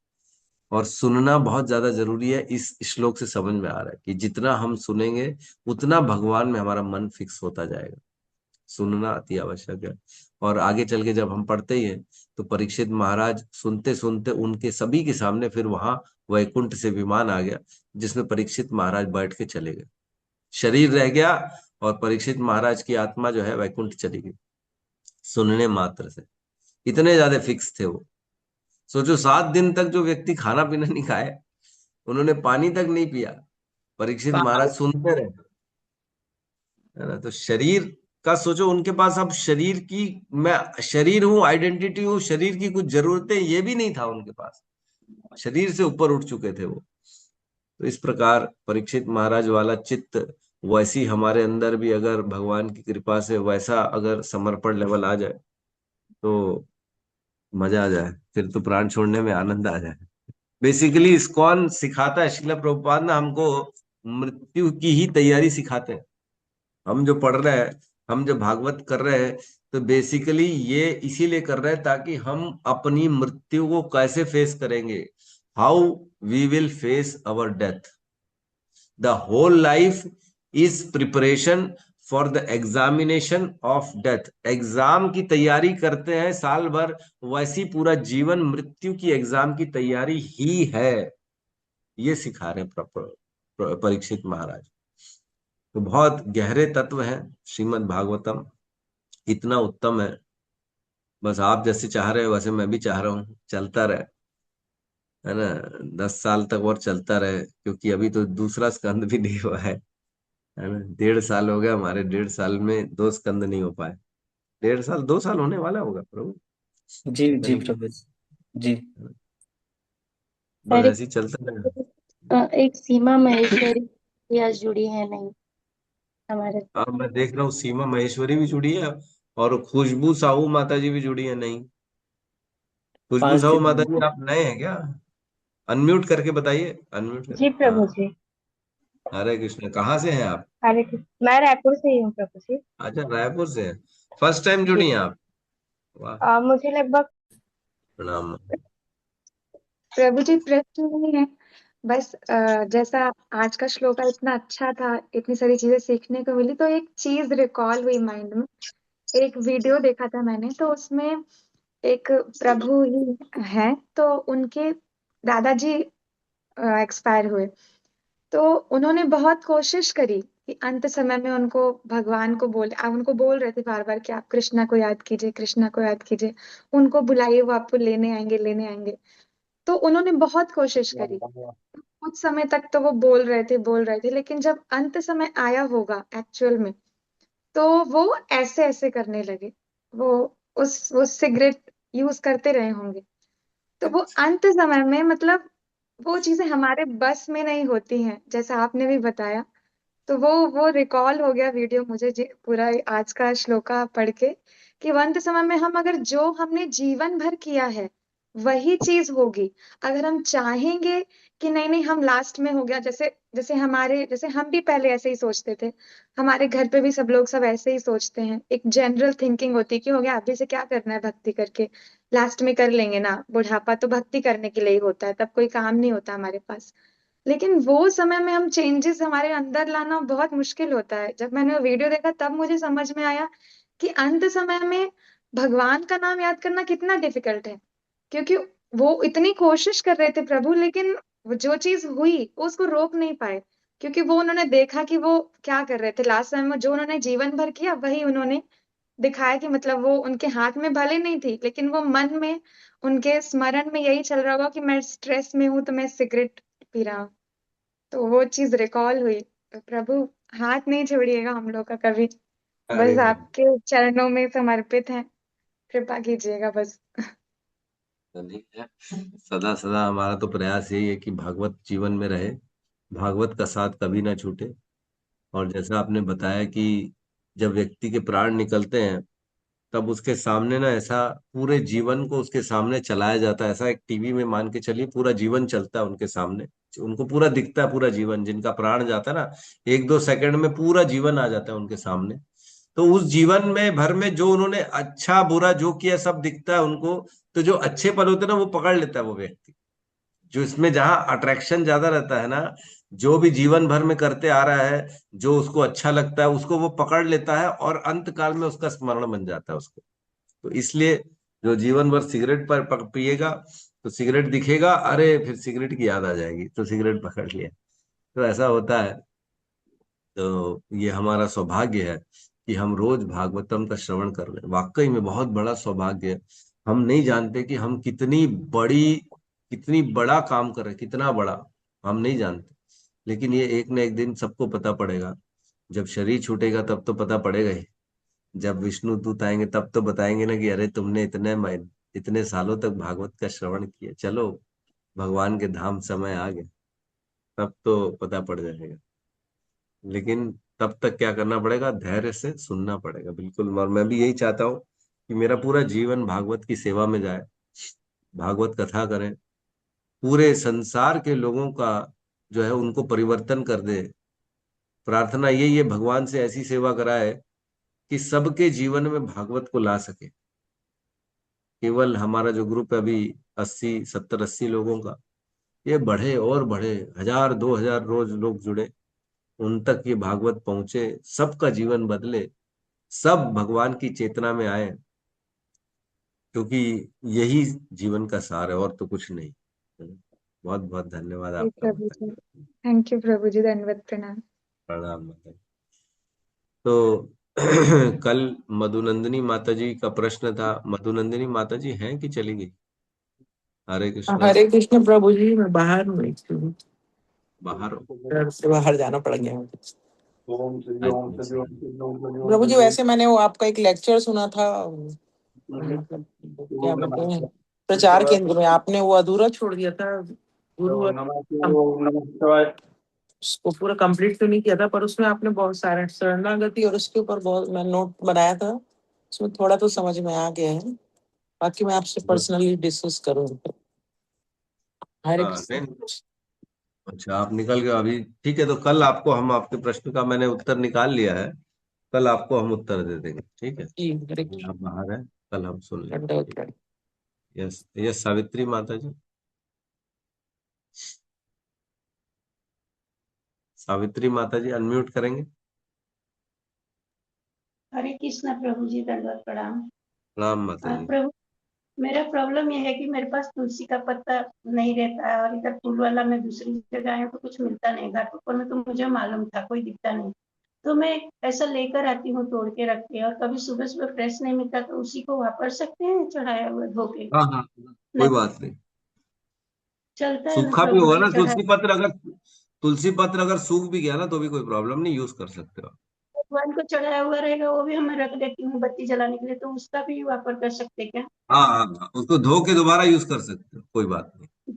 [SPEAKER 1] और सुनना बहुत ज्यादा जरूरी है, इस श्लोक से समझ में आ रहा है कि जितना हम सुनेंगे उतना भगवान में हमारा मन फिक्स होता जाएगा। सुनना अति आवश्यक है। और आगे चल के जब हम पढ़ते ही हैं, तो परीक्षित महाराज सुनते सुनते उनके सभी के सामने फिर वहां वैकुंठ से विमान आ गया, जिसमें परीक्षित महाराज बैठ के चले गए। शरीर रह गया और परीक्षित महाराज की आत्मा जो है वैकुंठ चली गई, सुनने मात्र से। इतने ज्यादा फिक्स थे वो। सोचो 7 दिन तक जो व्यक्ति खाना पीना नहीं खाए, उन्होंने पानी तक नहीं पिया, परीक्षित महाराज सुनते रहे, है ना। तो शरीर का सोचो, उनके पास अब शरीर की, मैं शरीर हूं, आइडेंटिटी हूं, शरीर की कुछ जरूरतें, ये भी नहीं था उनके पास। शरीर से ऊपर उठ चुके थे वो। तो इस प्रकार परीक्षित महाराज वाला चित्त, वैसी हमारे अंदर भी अगर भगवान की कृपा से वैसा अगर समर्पण लेवल आ जाए, तो मजा आ जाए, फिर तो प्राण छोड़ने में आनंद आ जाए। बेसिकली इस्कॉन सिखाता है, श्रील प्रभुपाद ना हमको मृत्यु की ही तैयारी सिखाते हैं। हम जो पढ़ रहे हैं, हम जो भागवत कर रहे हैं, तो बेसिकली ये इसीलिए कर रहे हैं ताकि हम अपनी मृत्यु को कैसे फेस करेंगे, how we will face our death. The whole life is preparation for the examination of death. Exam की तैयारी करते हैं साल भर, वैसी पूरा जीवन मृत्यु की एग्जाम की तैयारी ही है। ये सिखा रहे हैं परीक्षित महाराज। तो बहुत गहरे तत्व हैं श्रीमद् भागवतम, इतना उत्तम है। बस आप जैसे चाह रहे हो वैसे मैं भी चाह रहा हूँ चलता रहे, है ना, 10 साल तक और चलता रहे, क्योंकि अभी तो दूसरा स्कंद भी नहीं हुआ है ना। 1.5 साल हो गया हमारे, 1.5 साल में 2 स्कंद नहीं हो पाए। 1.5 साल 2 साल होने वाला होगा प्रभु,
[SPEAKER 4] जी
[SPEAKER 1] पता
[SPEAKER 4] जी
[SPEAKER 1] नहीं क्या।
[SPEAKER 4] प्रभु जी। जी।
[SPEAKER 1] बस
[SPEAKER 3] हरे
[SPEAKER 1] ऐसे ही चलता रहेगा।
[SPEAKER 3] एक सीमा महेश्वरी भी आज जुड़ी है नहीं हमारे साथ।
[SPEAKER 1] हाँ मैं देख रहा हूँ सीमा महेश्वरी भी जुड़ी है, और खुशबू साहू माता जी भी जुड़ी है। नहीं, खुशबू
[SPEAKER 4] 5
[SPEAKER 1] साहू
[SPEAKER 4] दिन
[SPEAKER 1] माता
[SPEAKER 4] में।
[SPEAKER 1] जी आप नए हैं क्या? अनम्यूट करके बताइए, अनम्यूट
[SPEAKER 10] जी
[SPEAKER 1] करके।
[SPEAKER 10] प्रभु
[SPEAKER 1] हाँ,
[SPEAKER 10] जी।
[SPEAKER 1] हरे कृष्ण, कहाँ से हैं आप?
[SPEAKER 10] हरे कृष्ण, मैं रायपुर से ही हूँ प्रभु जी।
[SPEAKER 1] अच्छा, रायपुर से हैं, फर्स्ट टाइम
[SPEAKER 10] जी।
[SPEAKER 1] जुड़ी हैं आप? वाह,
[SPEAKER 10] मुझे लगभग
[SPEAKER 1] प्रणाम।
[SPEAKER 10] प्रभु जी प्रश्न नहीं है, बस जैसा आज का श्लोका इतना अच्छा था, इतनी सारी चीजें सीखने को मिली, तो एक चीज रिकॉल हुई माइंड में। एक वीडियो देखा था मैंने, तो उसमें एक प्रभु ही है, तो उनके दादाजी एक्सपायर हुए। तो उन्होंने बहुत कोशिश करी कि अंत समय में उनको भगवान को उनको बोल रहे थे बार बार कि आप कृष्णा को याद कीजिए, कृष्णा को याद कीजिए, उनको बुलाइए, वो आपको लेने आएंगे, लेने आएंगे। तो उन्होंने बहुत कोशिश करी, कुछ समय तक तो वो बोल रहे थे, लेकिन जब अंत समय आया होगा एक्चुअल में, तो वो ऐसे ऐसे करने लगे। वो वो सिगरेट यूज करते रहे होंगे। तो वो अंत समय में, मतलब वो चीजें हमारे बस में नहीं होती हैं, जैसा आपने भी बताया। तो वो रिकॉल हो गया वीडियो मुझे पूरा आज का श्लोका पढ़ के, कि अंत समय में हम अगर जो हमने जीवन भर किया है वही चीज होगी। अगर हम चाहेंगे कि नहीं नहीं हम लास्ट में हो गया, जैसे जैसे हम भी पहले ऐसे ही सोचते थे, हमारे घर पे भी सब लोग सब ऐसे ही सोचते हैं, एक जनरल थिंकिंग होती है कि हो गया अभी से क्या करना है भक्ति करके, लास्ट में कर लेंगे ना, बुढ़ापा तो भक्ति करने के लिए ही होता है, तब कोई काम नहीं होता हमारे पास। लेकिन वो समय में हम चेंजेस हमारे अंदर लाना बहुत मुश्किल होता है। जब मैंने वो वीडियो देखा तब मुझे समझ में आया कि अंत समय में भगवान का नाम याद करना कितना डिफिकल्ट है। क्योंकि वो इतनी कोशिश कर रहे थे प्रभु, लेकिन वो जो चीज हुई वो उसको रोक नहीं पाए, क्योंकि वो उन्होंने देखा कि वो क्या कर रहे थे लास्ट समय में, जो उन्होंने जीवन भर किया वही उन्होंने दिखाया, कि मतलब वो उनके हाथ में भले नहीं थी, लेकिन वो मन में, उनके स्मरण में यही चल रहा होगा कि मैं स्ट्रेस में हूं तो मैं सिगरेट पी रहा हूँ। तो वो चीज रिकॉल हुई। तो प्रभु हाथ नहीं छोड़िएगा हम लोग का कभी,
[SPEAKER 1] अरे
[SPEAKER 10] बस आपके चरणों में समर्पित हैं, कृपा कीजिएगा बस।
[SPEAKER 1] नहीं है, सदा सदा हमारा तो प्रयास यही है कि भागवत जीवन में रहे, भागवत का साथ कभी ना छूटे। और जैसा आपने बताया कि जब व्यक्ति के प्राण निकलते हैं तब उसके सामने ना ऐसा पूरे जीवन को उसके सामने चलाया जाता है, ऐसा एक टीवी में मान के चलिए पूरा जीवन चलता है उनके सामने, उनको पूरा दिखता है पूरा जीवन, जिनका प्राण जाता है ना 1-2 सेकंड में पूरा जीवन आ जाता है उनके सामने। तो उस जीवन में भर में जो उन्होंने अच्छा बुरा जो किया सब दिखता है उनको। तो जो अच्छे पल होते हैं ना वो पकड़ लेता है वो व्यक्ति, जो इसमें जहां अट्रैक्शन ज्यादा रहता है ना, जो भी जीवन भर में करते आ रहा है, जो उसको अच्छा लगता है उसको वो पकड़ लेता है, और अंत काल में उसका स्मरण बन जाता है उसको। तो इसलिए जो जीवन भर सिगरेट पर पिएगा तो सिगरेट दिखेगा, अरे फिर सिगरेट की याद आ जाएगी तो सिगरेट पकड़ लिया। तो ऐसा होता है। तो ये हमारा सौभाग्य है कि हम रोज भागवतम का श्रवण कर रहे हैं, वाकई में बहुत बड़ा सौभाग्य है। हम नहीं जानते कि हम कितनी बड़ा काम कर रहे हैं, कितना बड़ा हम नहीं जानते। लेकिन ये एक न एक दिन सबको पता पड़ेगा, जब शरीर छूटेगा तब तो पता पड़ेगा ही। जब विष्णु दूत आएंगे तब तो बताएंगे ना कि अरे तुमने इतने सालों तक भागवत का श्रवण किया, चलो भगवान के धाम समय आ गया, तब तो पता पड़ जाएगा। लेकिन तब तक क्या करना पड़ेगा, धैर्य से सुनना पड़ेगा, बिल्कुल। और मैं भी यही चाहता हूँ कि मेरा पूरा जीवन भागवत की सेवा में जाए, भागवत कथा करें, पूरे संसार के लोगों का जो है उनको परिवर्तन कर दे। प्रार्थना यही है भगवान से ऐसी सेवा कराए कि सबके जीवन में भागवत को ला सके। केवल हमारा जो ग्रुप है अभी 80 70 80 लोगों का, ये बढ़े और बढ़े, 1000 2000 रोज लोग जुड़े, उन तक ये भागवत पहुंचे, सबका जीवन बदले, सब भगवान की चेतना में आए, क्योंकि यही जीवन का सार है और तो कुछ नहीं। बहुत बहुत धन्यवाद
[SPEAKER 10] जी
[SPEAKER 1] आपका
[SPEAKER 10] प्रभु जी,
[SPEAKER 1] माता।
[SPEAKER 10] थैंक यू प्रभु जी, धन्यवाद, प्रणाम।
[SPEAKER 1] प्रणाम माता। तो कल मधुनंदिनी माता जी का प्रश्न था। मधुनंदिनी माता जी हैं कि चली गई? हरे कृष्णा।
[SPEAKER 11] हरे कृष्ण प्रभु जी, मैं बाहर हूँ actually।
[SPEAKER 1] बाहर हो?
[SPEAKER 11] घर से बाहर जाना पड़ गया मुझे।
[SPEAKER 1] अच्छा।
[SPEAKER 11] प्रभु जी, वैसे मैंने वो आपका एक लेक्चर सुना था, मतलब क्या बोलते हैं, प्रचार केंद्र में आपने वो अधूरा छोड़ दिया था। गुरु उसको पूरा कंप्लीट तो नहीं किया था, पर उसमें आपने बहुत सारे शरणागति और उसके ऊपर बहुत मैं नोट बनाया था। उसमें थोड़ा तो समझ में आ गया है, बाकी मैं आपसे पर्सनली डिस्कस करूंगा। हरे
[SPEAKER 1] हाँ,
[SPEAKER 11] कृष्ण।
[SPEAKER 1] नहीं, अच्छा आप निकल गए अभी। ठीक है, तो कल आपको हम आपके प्रश्न का मैंने उत्तर निकाल लिया है, कल आपको हम उत्तर दे देंगे। ठीक है,
[SPEAKER 11] जी, हरे
[SPEAKER 1] अभी
[SPEAKER 11] कृष्ण।
[SPEAKER 1] आप बाहर हैं, कल हम सुन लेंगे।
[SPEAKER 11] दंडवत प्रणाम।
[SPEAKER 1] यस यस, सावित्री माता जी। सावित्री माता जी अनम्यूट करेंगे।
[SPEAKER 12] हरे कृष्णा प्रभु जी, दंडवत प्रणाम।
[SPEAKER 1] प्रणाम माता जी।
[SPEAKER 12] प्रभु, मेरा प्रॉब्लम यह है कि मेरे पास तुलसी का पत्ता नहीं रहता है, और इधर फूल वाला मैं दूसरी जगह आया तो कुछ मिलता नहीं। घाट ऊपर में तो मुझे मालूम था कोई दिखता नहीं, तो मैं ऐसा लेकर आती हूँ तोड़ के रख के, और कभी सुबह सुबह फ्रेश नहीं मिलता तो उसी को वापर सकते हैं चढ़ाया हुआ धो के?
[SPEAKER 1] हाँ हाँ, कोई
[SPEAKER 12] नहीं
[SPEAKER 1] बात नहीं।
[SPEAKER 12] चलता है ना
[SPEAKER 1] सूखा भी
[SPEAKER 12] प्रभु
[SPEAKER 1] होगा
[SPEAKER 12] जी?
[SPEAKER 1] ना
[SPEAKER 12] चढ़ा
[SPEAKER 1] तुलसी पत्र अगर सूख भी गया ना तो भी कोई प्रॉब्लम नहीं, यूज कर सकते हो।
[SPEAKER 12] भगवान को चढ़ाया हुआ रहेगा, वो भी हमें रख देती हूँ बत्ती जलाने के लिए, तो उसका भी वापर कर सकते क्या?
[SPEAKER 1] हाँ हाँ हाँ, उसको धो के दोबारा यूज कर सकते हो, कोई बात नहीं।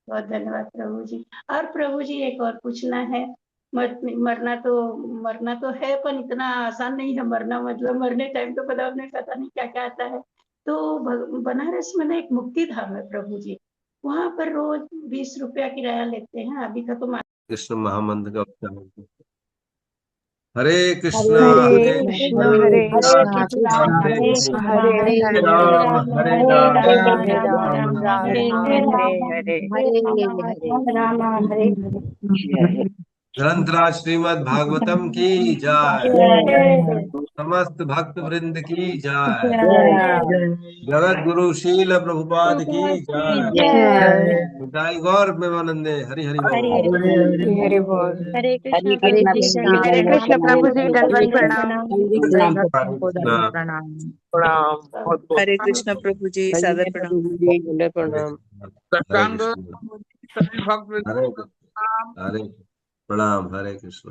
[SPEAKER 12] बहुत धन्यवाद प्रभु जी। और प्रभु जी एक और पूछना है। मरना तो है, पर इतना आसान नहीं है मरना। मतलब मरने टाइम तो पता नहीं क्या क्या आता है। तो बनारस में ना एक मुक्ति धाम है प्रभु जी, वहां पर रोज 20 रुपया किराया लेते हैं। अभी का तो
[SPEAKER 1] कृष्ण महामंत्र का उच्चारण। हरे कृष्णा
[SPEAKER 3] हरे
[SPEAKER 1] हरे
[SPEAKER 3] कृष्णा
[SPEAKER 1] कृष्णा
[SPEAKER 3] हरे
[SPEAKER 1] कृष्णा
[SPEAKER 3] कृष्णा
[SPEAKER 1] हरे
[SPEAKER 3] हरे
[SPEAKER 1] राम
[SPEAKER 3] कृष्णा
[SPEAKER 1] हरे
[SPEAKER 3] हरे
[SPEAKER 1] राम
[SPEAKER 3] राम
[SPEAKER 1] राम
[SPEAKER 3] राम
[SPEAKER 1] राम
[SPEAKER 3] राम
[SPEAKER 1] हरे
[SPEAKER 3] हरे
[SPEAKER 1] हरे।
[SPEAKER 3] हरे हरे हरे।
[SPEAKER 1] ग्रंथराज श्रीमद् भागवतम की जय।
[SPEAKER 3] जय
[SPEAKER 1] समस्त भक्त वृंद की जय।
[SPEAKER 3] जय
[SPEAKER 1] जगत गुरु शील प्रभुपाद की
[SPEAKER 3] की
[SPEAKER 1] जय।
[SPEAKER 3] जय।
[SPEAKER 1] जय गौर प्रेमानंदे। हरि हरि बोल।
[SPEAKER 3] हरे हरे कृष्ण
[SPEAKER 6] हरे
[SPEAKER 3] प्रभु जी,
[SPEAKER 6] कृष्णा
[SPEAKER 3] दंडवत
[SPEAKER 10] हरे
[SPEAKER 3] प्रणाम।
[SPEAKER 10] कृष्ण प्रभु जी, दंडवत प्रणाम।
[SPEAKER 6] हरे
[SPEAKER 1] हरे कृष्णा।
[SPEAKER 11] प्रणाम बहुत बहुत।
[SPEAKER 13] हरे कृष्ण प्रभु जी, सादर प्रणाम।
[SPEAKER 1] हरे
[SPEAKER 6] प्रणाम।
[SPEAKER 1] कृष्णा। हरे कृष्णा। हरे कृष्णा। हरे प्रणाम। हरे कृष्णा।